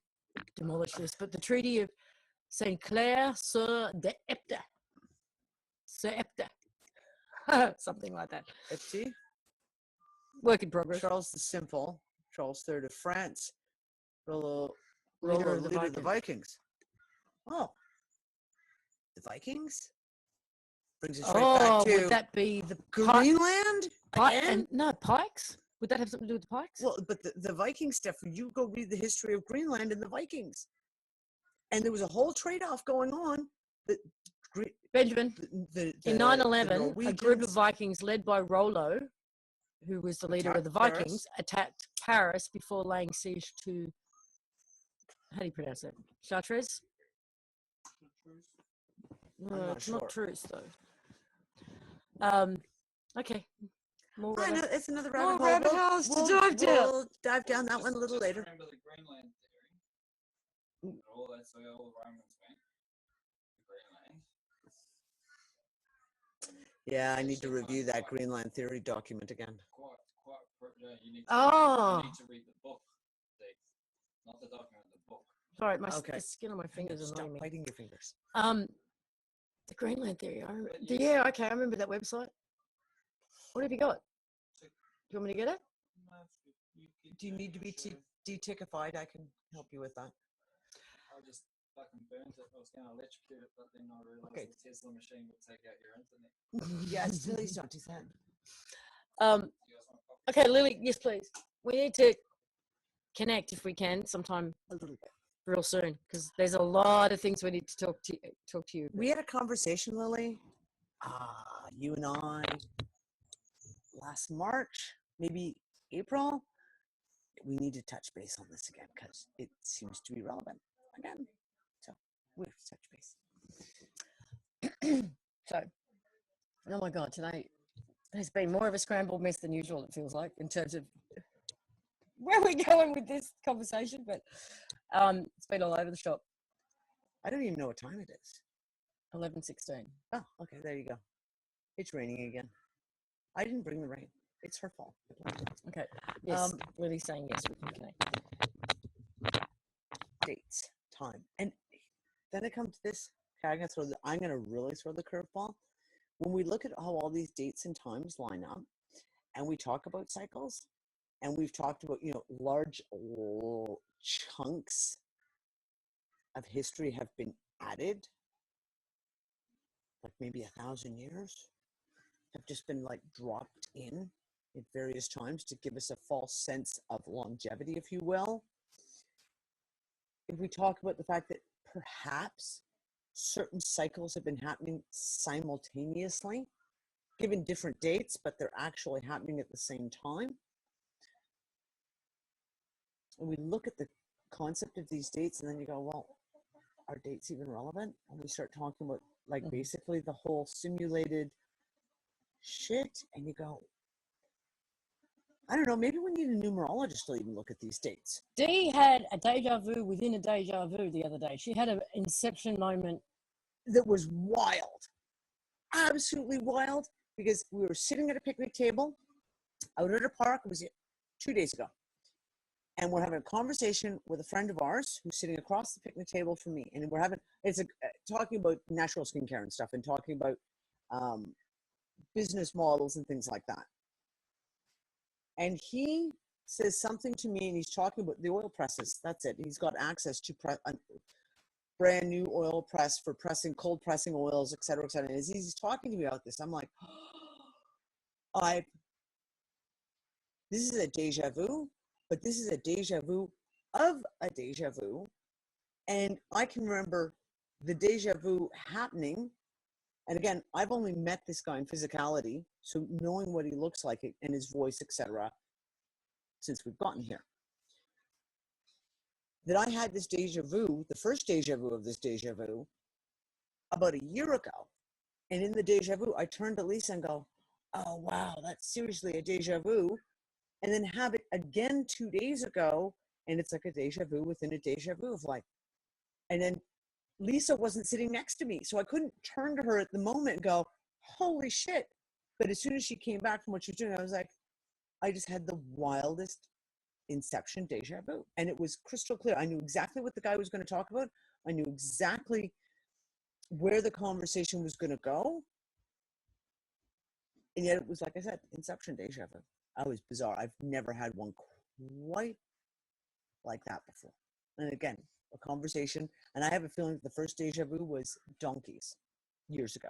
[SPEAKER 1] demolish this, but the Treaty of St. Clair sur d'Epte. Sur Epte. Something like that.
[SPEAKER 3] Epte?
[SPEAKER 1] Work in progress.
[SPEAKER 3] Charles the Simple, Charles III of France, Rollo,
[SPEAKER 1] Leader of the
[SPEAKER 3] leader of the
[SPEAKER 1] Vikings.
[SPEAKER 3] Vikings. Oh, the Vikings brings us right back
[SPEAKER 1] Oh,
[SPEAKER 3] to
[SPEAKER 1] would that be the
[SPEAKER 3] Greenland again?
[SPEAKER 1] and no pikes? Would that have something to do with the pikes?
[SPEAKER 3] Well, but the Viking stuff. You go read the history of Greenland and the Vikings, and there was a whole trade-off going on. The,
[SPEAKER 1] Benjamin, in 9/11, a group of
[SPEAKER 3] Norwegians
[SPEAKER 1] Vikings led by Rollo, who was the leader of the
[SPEAKER 3] attacked
[SPEAKER 1] Vikings, attacked Paris before laying siege to, how do you pronounce it? Chartres? No,
[SPEAKER 3] not
[SPEAKER 1] it's not
[SPEAKER 3] sure.
[SPEAKER 1] truce though. Okay. More
[SPEAKER 3] I know
[SPEAKER 1] rabbit-
[SPEAKER 3] it's another
[SPEAKER 1] more
[SPEAKER 3] rabbit hole.
[SPEAKER 1] rabbit holes to dive down.
[SPEAKER 3] We'll dive down that one a little later.
[SPEAKER 2] Remember the Greenland theory? All that's where all the Romans went. Greenland.
[SPEAKER 3] Yeah, I need to review that Greenland theory document again.
[SPEAKER 2] Yeah, you need
[SPEAKER 1] Oh.
[SPEAKER 2] to read the book, Dave. Not the document, the book.
[SPEAKER 1] Sorry, my
[SPEAKER 3] Okay.
[SPEAKER 1] the skin on my fingers is
[SPEAKER 3] Stop
[SPEAKER 1] annoying me.
[SPEAKER 3] biting your fingers.
[SPEAKER 1] The Greenland theory. I remember.
[SPEAKER 2] Yes.
[SPEAKER 1] Yeah, okay, I remember that website. What have you got? Do you want me to get it?
[SPEAKER 3] Do you need to be detickified? I can help you with that.
[SPEAKER 2] I just fucking burnt it. I was going to electrocute it, but then I realized
[SPEAKER 3] Okay.
[SPEAKER 2] the Tesla machine would take out your internet.
[SPEAKER 3] Yes, please don't do that.
[SPEAKER 1] Um,
[SPEAKER 2] You guys want coffee?
[SPEAKER 1] okay, Lily, yes, please. We need to connect if we can sometime
[SPEAKER 3] A little bit.
[SPEAKER 1] real soon because there's a lot of things we need to talk to you.
[SPEAKER 3] We had a conversation, Lily. You and I last March, maybe April. We need to touch base on this again because it seems to be relevant again. So we have to touch base.
[SPEAKER 1] So, oh my God, today's been more of a scrambled mess than usual, it feels like, in terms of where we're going with this conversation, but it's been all over the shop.
[SPEAKER 3] I don't even know what time it is.
[SPEAKER 1] 11:16.
[SPEAKER 3] Oh, okay, there you go. It's raining again. I didn't bring the rain. It's her fault.
[SPEAKER 1] Okay. Yes, Lily's saying yes, we can connect.
[SPEAKER 3] Dates, time, and then I come to this. Okay, I'm gonna really throw the curveball. When we look at how all these dates and times line up, and we talk about cycles, and we've talked about large chunks of history have been added, like maybe 1,000 years have just been like dropped in at various times to give us a false sense of longevity, if you will. If we talk about the fact that perhaps certain cycles have been happening simultaneously, given different dates, but they're actually happening at the same time. And we look at the concept of these dates, and then you go, well, are dates even relevant? And we start talking about like basically the whole simulated shit, and you go, I don't know, maybe we need a numerologist to even look at these dates.
[SPEAKER 1] Dee had a deja vu within a deja vu the other day. She had an inception moment
[SPEAKER 3] that was wild, absolutely wild, because we were sitting at a picnic table out at a park. It was 2 days ago, and we're having a conversation with a friend of ours who's sitting across the picnic table from me, and we're talking about natural skincare and stuff, and talking about business models and things like that. And he says something to me, and he's talking about the oil presses. That's it. He's got access to a brand new oil press for cold pressing oils, et cetera, et cetera. And as he's talking to me about this, I'm like, this is a deja vu, but this is a deja vu of a deja vu. And I can remember the deja vu happening. And again, I've only met this guy in physicality, so knowing what he looks like and his voice, etc., since we've gotten here. That I had this deja vu, the first deja vu of this deja vu, about a year ago. And in the deja vu, I turned to Lisa and go, oh, wow, that's seriously a deja vu. And then have it again 2 days ago, and it's like a deja vu within a deja vu of like, and then Lisa wasn't sitting next to me, so I couldn't turn to her at the moment and go, holy shit. But as soon as she came back from what she was doing, I was like, I just had the wildest inception deja vu. And it was crystal clear. I knew exactly what the guy was going to talk about. I knew exactly where the conversation was going to go. And yet it was, like I said, inception deja vu. I was bizarre. I've never had one quite like that before. And again, a conversation, and I have a feeling that the first deja vu was donkeys years ago.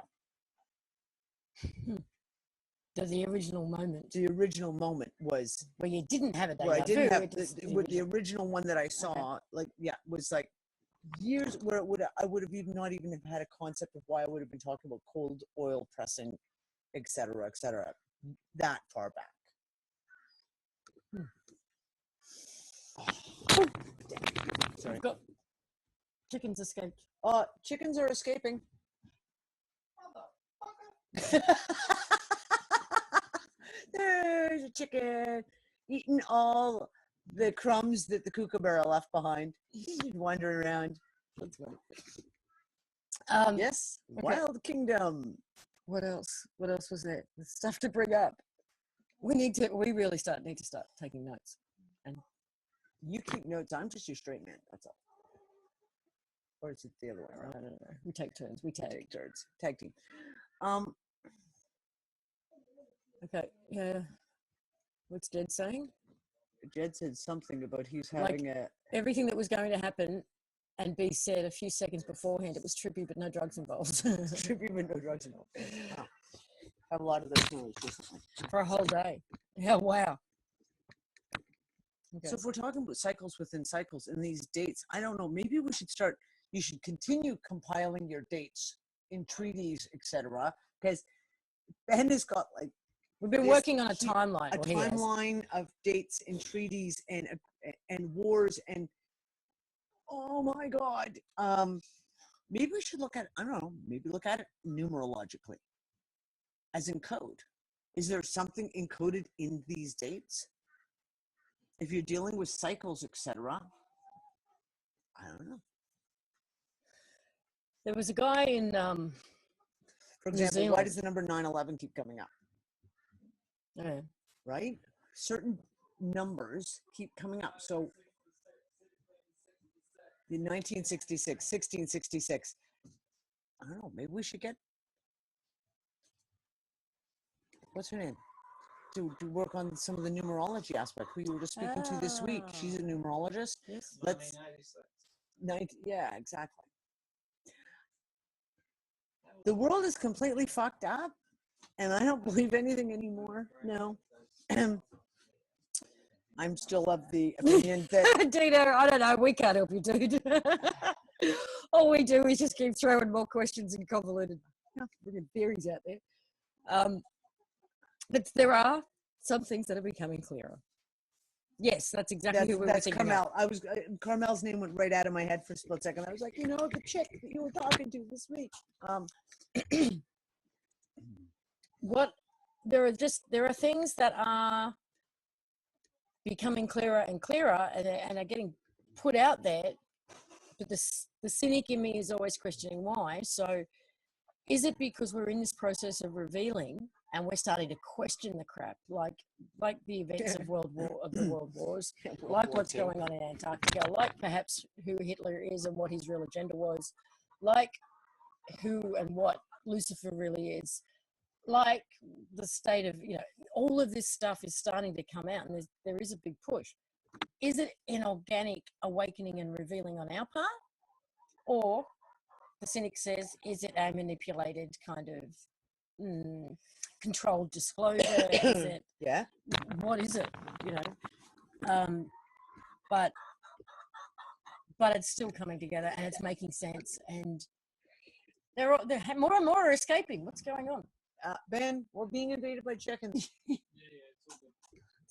[SPEAKER 1] The original moment
[SPEAKER 3] The original moment was
[SPEAKER 1] where you didn't have a deja
[SPEAKER 3] where I didn't
[SPEAKER 1] vu,
[SPEAKER 3] have
[SPEAKER 1] it just-
[SPEAKER 3] with the original one that I saw. Like, yeah, was like years where I would have even not even have had a concept of why I would have been talking about cold oil pressing, etc., etc. That far back. Sorry.
[SPEAKER 1] We've got chickens escaped.
[SPEAKER 3] Chickens are escaping. There's a chicken eating all the crumbs that the kookaburra left behind. He's wandering around. That's funny. Yes,
[SPEAKER 1] okay.
[SPEAKER 3] Wild Kingdom.
[SPEAKER 1] What else? What else was there? There's stuff to bring up. We need to start taking notes. And
[SPEAKER 3] You keep notes. I'm just your straight man. That's all. Or is it the other way
[SPEAKER 1] I
[SPEAKER 3] around?
[SPEAKER 1] don't know. We take turns. We tag.
[SPEAKER 3] Take turns. Tag team.
[SPEAKER 1] Okay. Yeah. What's Jed saying?
[SPEAKER 3] Jed said something about he's
[SPEAKER 1] Like-
[SPEAKER 3] having a
[SPEAKER 1] Everything that was going to happen and be said a few seconds beforehand. It was trippy, but no drugs involved
[SPEAKER 3] trippy with no drugs involved. Wow. Have a lot of those noise recently.
[SPEAKER 1] for a whole day. Yeah. Wow. Okay.
[SPEAKER 3] So if we're talking about cycles within cycles and these dates, I don't know. Maybe we should start. You should continue compiling your dates in treaties, etc. Because Ben has got like
[SPEAKER 1] We've been
[SPEAKER 3] this-
[SPEAKER 1] working on a
[SPEAKER 3] he-
[SPEAKER 1] timeline.
[SPEAKER 3] a
[SPEAKER 1] or he has.
[SPEAKER 3] timeline of dates and treaties and wars and oh my god. Maybe we should look at, I don't know, maybe look at it numerologically as in code. Is there something encoded in these dates? If you're dealing with cycles, etc. I don't know.
[SPEAKER 1] There was a guy in
[SPEAKER 3] For
[SPEAKER 1] New
[SPEAKER 3] example, why
[SPEAKER 1] Zealand.
[SPEAKER 3] does the number 9/11 keep coming up?
[SPEAKER 1] Yeah.
[SPEAKER 3] Right? Certain numbers keep coming up. So in 1966, 1666, I don't know, maybe we should get, what's her name? To work on some of the numerology aspect who you were just speaking to this week. She's a numerologist.
[SPEAKER 1] Yes.
[SPEAKER 3] Let's,
[SPEAKER 2] 1986.
[SPEAKER 3] yeah, exactly. The world is completely fucked up and I don't believe anything anymore. No. I'm still of the opinion that
[SPEAKER 1] Dino, I don't know. We can't help you, dude. All we do is just keep throwing more questions and convoluted friggin' theories out there. But there are some things that are becoming clearer. Yes, that's exactly who we were
[SPEAKER 3] that's
[SPEAKER 1] thinking
[SPEAKER 3] Carmel. I was Carmel's name went right out of my head for a split second. I was like, the chick that you were talking to this week.
[SPEAKER 1] What there are things that are becoming clearer and clearer and are getting put out there, but the cynic in me is always questioning why. So is it because we're in this process of revealing and we're starting to question the crap, like the events of the world wars, like what's going on in Antarctica, like perhaps who Hitler is and what his real agenda was, like who and what Lucifer really is, like the state of, all of this stuff is starting to come out and there is a big push. Is it an organic awakening and revealing on our part? Or the cynic says, is it a manipulated kind of controlled disclosure? Is it,
[SPEAKER 3] Yeah.
[SPEAKER 1] what is it? But it's still coming together and it's making sense. And they're more and more are escaping. What's going on?
[SPEAKER 3] Ben, we're being invaded by chickens.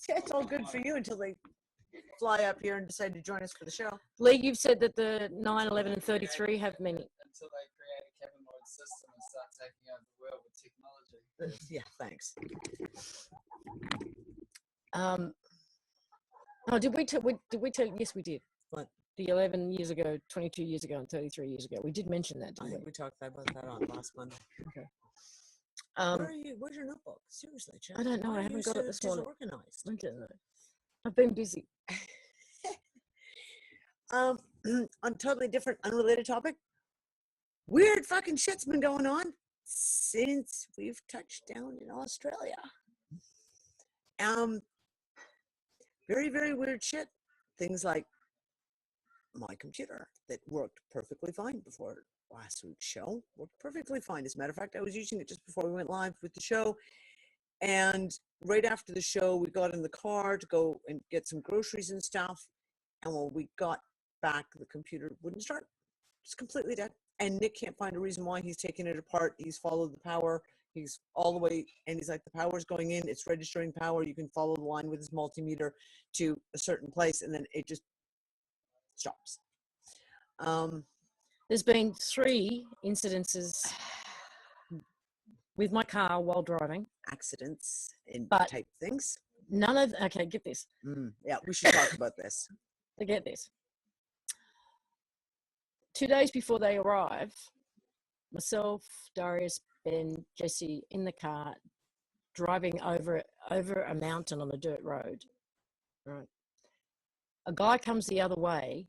[SPEAKER 3] It's all good for you until they fly up here and decide to join us for the show.
[SPEAKER 1] Lee, you've said that the 9/11 and 33 have meaning.
[SPEAKER 2] Until they create a Kevin-Lloyd system and start taking over the world with technology.
[SPEAKER 3] Yeah, thanks.
[SPEAKER 1] Did we tell? Yes, we did.
[SPEAKER 3] What?
[SPEAKER 1] The 11 years ago, 22 years ago, and 33 years ago. We did mention that,
[SPEAKER 3] I
[SPEAKER 1] didn't
[SPEAKER 3] think
[SPEAKER 1] we?
[SPEAKER 3] we talked about that on last Monday.
[SPEAKER 1] Um,
[SPEAKER 3] Where are you? Where's your notebook? Seriously, Chad.
[SPEAKER 1] I don't know.
[SPEAKER 3] Why
[SPEAKER 1] I
[SPEAKER 3] are
[SPEAKER 1] haven't
[SPEAKER 3] you
[SPEAKER 1] got it
[SPEAKER 3] so
[SPEAKER 1] this morning.
[SPEAKER 3] disorganized?
[SPEAKER 1] I don't know. I've been busy.
[SPEAKER 3] On totally different, unrelated topic. Weird fucking shit's been going on since we've touched down in Australia. Very, very weird shit. Things like my computer that worked perfectly fine before last week's show. Worked perfectly fine. As a matter of fact, I was using it just before we went live with the show. And right after the show, we got in the car to go and get some groceries and stuff. And when we got back, the computer wouldn't start. It's completely dead. And Nick can't find a reason why. He's taken it apart. He's followed the power. He's all the way, and he's like, the power's going in. It's registering power. You can follow the line with his multimeter to a certain place, and then it just stops.
[SPEAKER 1] There's been 3 incidences with my car while driving.
[SPEAKER 3] Accidents and
[SPEAKER 1] But
[SPEAKER 3] type things.
[SPEAKER 1] none of, okay, get this.
[SPEAKER 3] Yeah, we should talk about this.
[SPEAKER 1] Get this. 2 days before they arrive, myself, Darius, Ben, Jesse in the car, driving over a mountain on a dirt road. Right. A guy comes the other way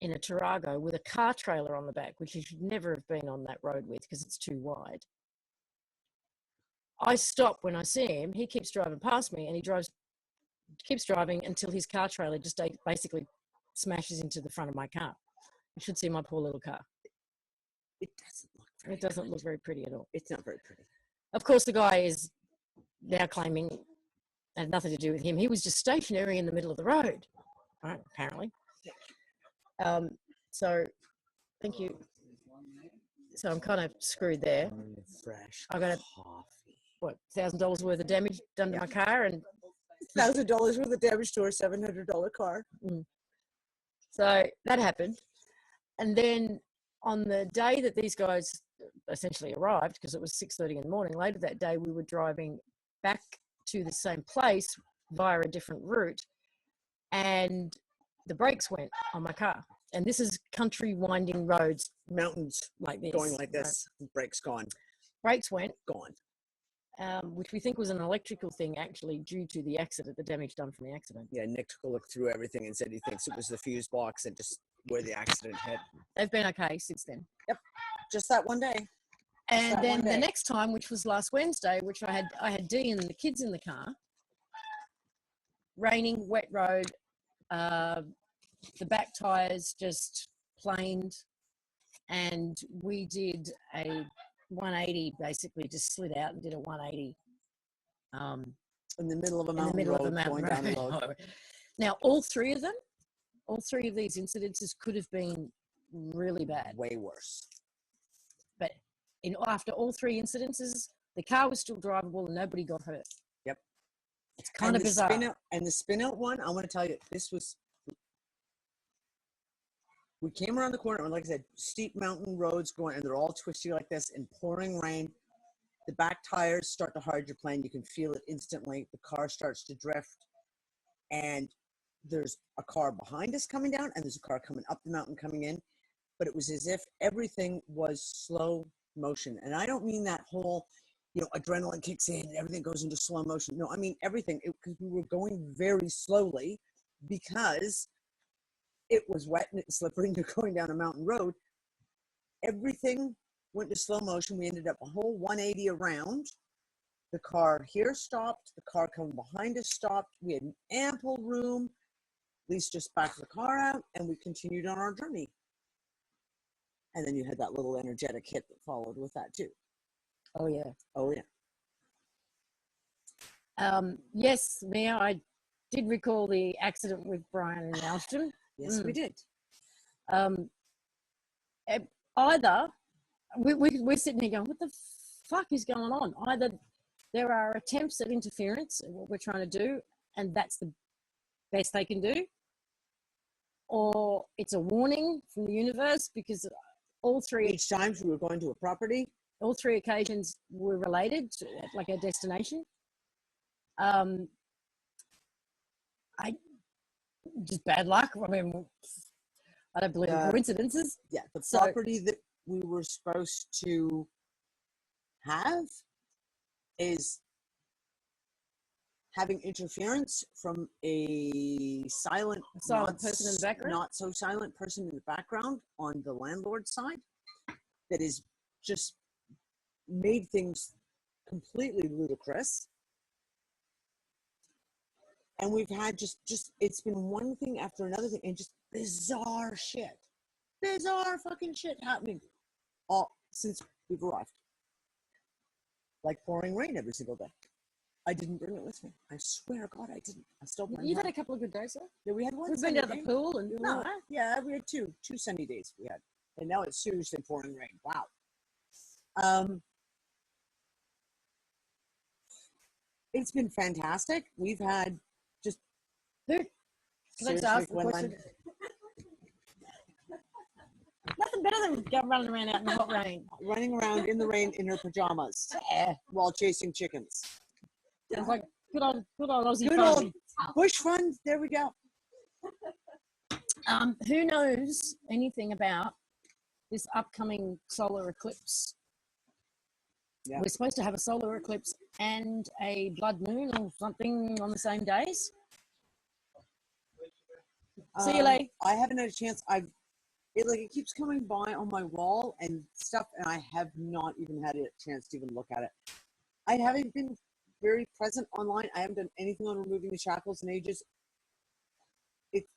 [SPEAKER 1] in a Tarago with a car trailer on the back, which he should never have been on that road with because it's too wide. I stop when I see him. He keeps driving past me, and he keeps driving until his car trailer just basically smashes into the front of my car. You should see my poor little car.
[SPEAKER 3] It doesn't look very
[SPEAKER 1] It doesn't
[SPEAKER 3] good.
[SPEAKER 1] look very pretty at all.
[SPEAKER 3] It's not very pretty.
[SPEAKER 1] Of course, the guy is now claiming it had nothing to do with him. He was just stationary in the middle of the road, right, apparently. So, thank you. So I'm kind of screwed there.
[SPEAKER 3] Fresh
[SPEAKER 1] I got
[SPEAKER 3] coffee.
[SPEAKER 1] what, $1,000 worth of damage done to my car, and
[SPEAKER 3] $1,000 worth of damage to our $700 car.
[SPEAKER 1] so that happened. And then on the day that these guys essentially arrived, because it was 6:30 in the morning, later that day we were driving back to the same place via a different route, and the brakes went on my car. And this is country winding roads,
[SPEAKER 3] Mountains
[SPEAKER 1] like this,
[SPEAKER 3] going like this. Brakes gone.
[SPEAKER 1] Brakes went,
[SPEAKER 3] Gone.
[SPEAKER 1] which we think was an electrical thing, actually, due to the accident, the damage done from the accident.
[SPEAKER 3] Yeah, Nick took a look through everything and said he thinks it was the fuse box and just where the accident hit.
[SPEAKER 1] They've been okay since then.
[SPEAKER 3] Yep, just that one day.
[SPEAKER 1] And then the next time, which was last Wednesday, which I had Dee and the kids in the car. Raining, wet road. The back tires just planed, and we did a 180. Basically, just slid out and did a 180.
[SPEAKER 3] In the middle of a
[SPEAKER 1] In the
[SPEAKER 3] mountain
[SPEAKER 1] middle of a
[SPEAKER 3] road,
[SPEAKER 1] mountain
[SPEAKER 3] going down the road.
[SPEAKER 1] road. Now, all three of these incidences could have been really bad.
[SPEAKER 3] Way worse.
[SPEAKER 1] But after all 3 incidences, the car was still drivable and nobody got hurt.
[SPEAKER 3] Yep.
[SPEAKER 1] It's kind of bizarre.
[SPEAKER 3] The spin out one, I want to tell you, we came around the corner, and like I said, steep mountain roads going, and they're all twisty like this, and pouring rain. The back tires start to hydroplane. You can feel it instantly. The car starts to drift, and there's a car behind us coming down, and there's a car coming up the mountain coming in. But it was as if everything was slow motion. And I don't mean that whole, adrenaline kicks in and everything goes into slow motion. No, I mean everything, because we were going very slowly because it was wet and it's slippery and you're going down a mountain road. Everything went to slow motion. We ended up a whole 180 around. The car here stopped. The car coming behind us stopped. We had ample room. Lisa just backed the car out, and we continued on our journey. And then you had that little energetic hit that followed with that too.
[SPEAKER 1] Oh, yeah.
[SPEAKER 3] Oh, yeah.
[SPEAKER 1] Yes, Mia, I did recall the accident with Brian and Alston.
[SPEAKER 3] Yes, we did.
[SPEAKER 1] Either, we're sitting here going, what the fuck is going on? Either there are attempts at interference in what we're trying to do, and that's the best they can do, or it's a warning from the universe, because all 3...
[SPEAKER 3] Each time we were going to a property.
[SPEAKER 1] All 3 occasions were related to, like, a destination. Just bad luck. I mean, I don't believe in coincidences.
[SPEAKER 3] Yeah, the property that we were supposed to have is having interference from a silent
[SPEAKER 1] person in the background?
[SPEAKER 3] Not so silent person in the background on the landlord's side that is just made things completely ludicrous. And we've had just it's been one thing after another thing, and just bizarre fucking shit happening all since we've arrived. Like pouring rain every single day. I didn't bring it with me. I swear to God, I didn't. I still bring
[SPEAKER 1] You've
[SPEAKER 3] it.
[SPEAKER 1] had a couple of good days, though.
[SPEAKER 3] Yeah, we had one.
[SPEAKER 1] We've been
[SPEAKER 3] sunny
[SPEAKER 1] down the
[SPEAKER 3] day.
[SPEAKER 1] pool and
[SPEAKER 3] No,
[SPEAKER 1] all that.
[SPEAKER 3] yeah, we had two sunny days we had, and now it's seriously pouring rain. Wow. It's been fantastic. We've had just
[SPEAKER 1] Who? Can I just
[SPEAKER 3] seriously,
[SPEAKER 1] ask the
[SPEAKER 3] Gwendolyn,
[SPEAKER 1] question? Nothing better than go running around out in the hot rain.
[SPEAKER 3] running around in the rain in her pajamas
[SPEAKER 1] Yeah.
[SPEAKER 3] while chasing chickens.
[SPEAKER 1] Sounds like good old Aussie
[SPEAKER 3] Good
[SPEAKER 1] fun.
[SPEAKER 3] old bush fun. There we go.
[SPEAKER 1] Who knows anything about this upcoming solar eclipse?
[SPEAKER 3] Yeah.
[SPEAKER 1] We're supposed to have a solar eclipse and a blood moon or something on the same days. See you later.
[SPEAKER 3] I haven't had a chance. It keeps coming by on my wall and stuff, and I have not even had a chance to even look at it. I haven't been very present online. I haven't done anything on removing the shackles in ages. It's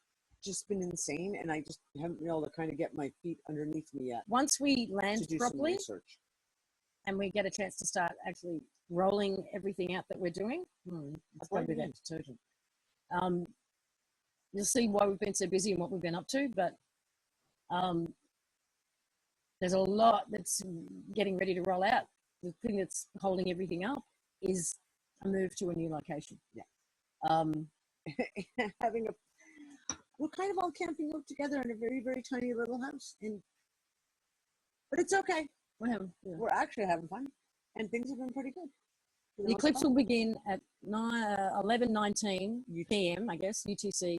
[SPEAKER 3] just been insane, and I just haven't been able to kind of get my feet underneath me yet
[SPEAKER 1] Once we
[SPEAKER 3] to
[SPEAKER 1] land
[SPEAKER 3] do some
[SPEAKER 1] properly
[SPEAKER 3] research.
[SPEAKER 1] and we get a chance to start actually rolling everything out that we're doing, that's got to be that detergent. You'll see why we've been so busy and what we've been up to, but there's a lot that's getting ready to roll out. The thing that's holding everything up is a move to a new location.
[SPEAKER 3] Yeah. We're kind of all camping out together in a very, very tiny little house, but it's okay. We're actually having fun, and things have been pretty good.
[SPEAKER 1] The eclipse will begin at 11:19 p.m. I guess UTC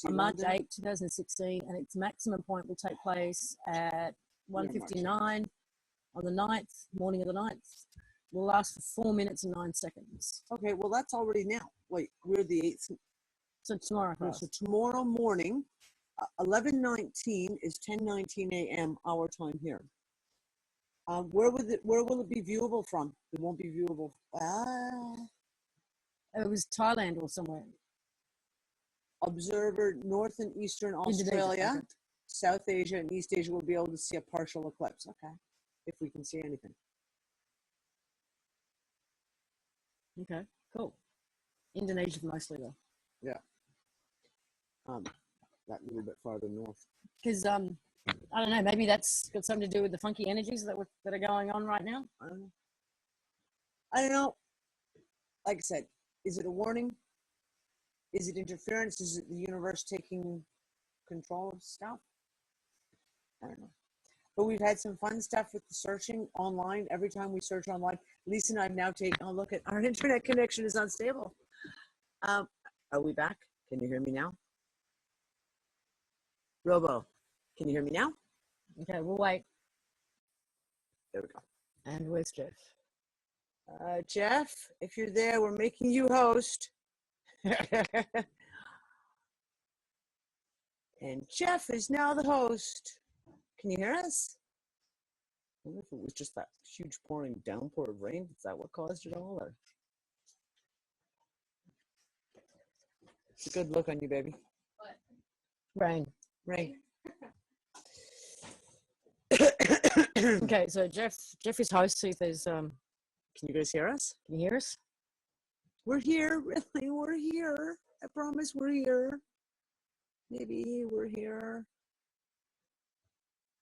[SPEAKER 1] on March 8, 2016, and its maximum point will take place at 1:59 on the 9th, morning of the 9th. Will last for 4 minutes and 9 seconds.
[SPEAKER 3] Okay, well that's already now. Wait, we're the 8th.
[SPEAKER 1] So tomorrow.
[SPEAKER 3] So tomorrow morning, 11:19 is 10:19 a.m. our time here. Where will it be viewable from? It won't be viewable.
[SPEAKER 1] It was Thailand or somewhere.
[SPEAKER 3] Observer North and Eastern Australia,
[SPEAKER 1] okay.
[SPEAKER 3] South Asia, and East Asia will be able to see a partial eclipse. Okay, if we can see anything.
[SPEAKER 1] Okay, cool. Indonesia mostly though.
[SPEAKER 3] Yeah. That little bit farther north.
[SPEAKER 1] Because I don't know, maybe that's got something to do with the funky energies that are going on right now.
[SPEAKER 3] I don't know. Like I said, is it a warning? Is it interference? Is it the universe taking control of stuff? I don't know. But we've had some fun stuff with the searching online. Every time we search online, Lisa and I have now taken, look at our internet connection is unstable. Are we back? Can you hear me now? Robo, can you hear me now?
[SPEAKER 1] Okay, we'll wait.
[SPEAKER 3] There we go.
[SPEAKER 1] And where's Jeff?
[SPEAKER 3] Jeff, if you're there, we're making you host. And Jeff is now the host. Can you hear us? I wonder if it was just that huge pouring downpour of rain. Is that what caused it all? Or? It's a good look on you, baby.
[SPEAKER 1] What? Rain.
[SPEAKER 3] Rain.
[SPEAKER 1] Okay, so Jeff is host. See if there's
[SPEAKER 3] Can you guys hear us?
[SPEAKER 1] Can you hear us?
[SPEAKER 3] We're here, really. We're here. I promise we're here. Maybe we're here.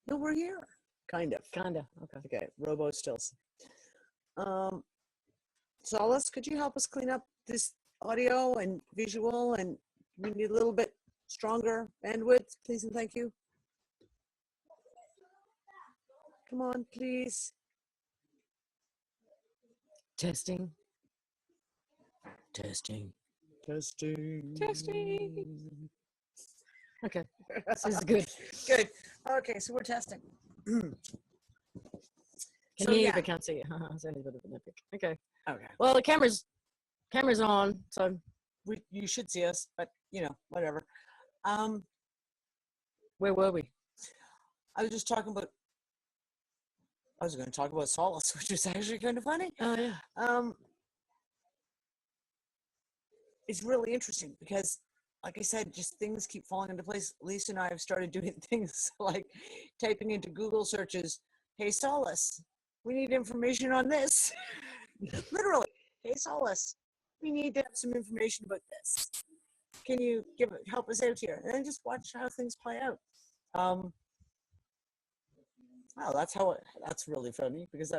[SPEAKER 3] No, we're here. Kind of.
[SPEAKER 1] Okay.
[SPEAKER 3] Okay. Robo still. Solace, could you help us clean up this audio and visual? And we need a little bit stronger bandwidth, please and thank you. Come on, please.
[SPEAKER 1] Testing. Okay, this is good.
[SPEAKER 3] Good. Okay, so we're testing.
[SPEAKER 1] Can
[SPEAKER 3] So,
[SPEAKER 1] hear you,
[SPEAKER 3] yeah.
[SPEAKER 1] but can't see you. It's only a bit of an epic. Okay.
[SPEAKER 3] Okay.
[SPEAKER 1] Well, the camera's on, so
[SPEAKER 3] You should see us, but whatever.
[SPEAKER 1] where were we?
[SPEAKER 3] I was just talking about. I was going to talk about Solace, which is actually kind of funny.
[SPEAKER 1] Oh yeah.
[SPEAKER 3] it's really interesting because, like I said, just things keep falling into place. Lisa and I have started doing things like typing into Google searches, "Hey Solace, we need information on this." Literally, "Hey Solace, we need to have some information about this. Can you help us out here?" And then just watch how things play out. Wow, that's really funny because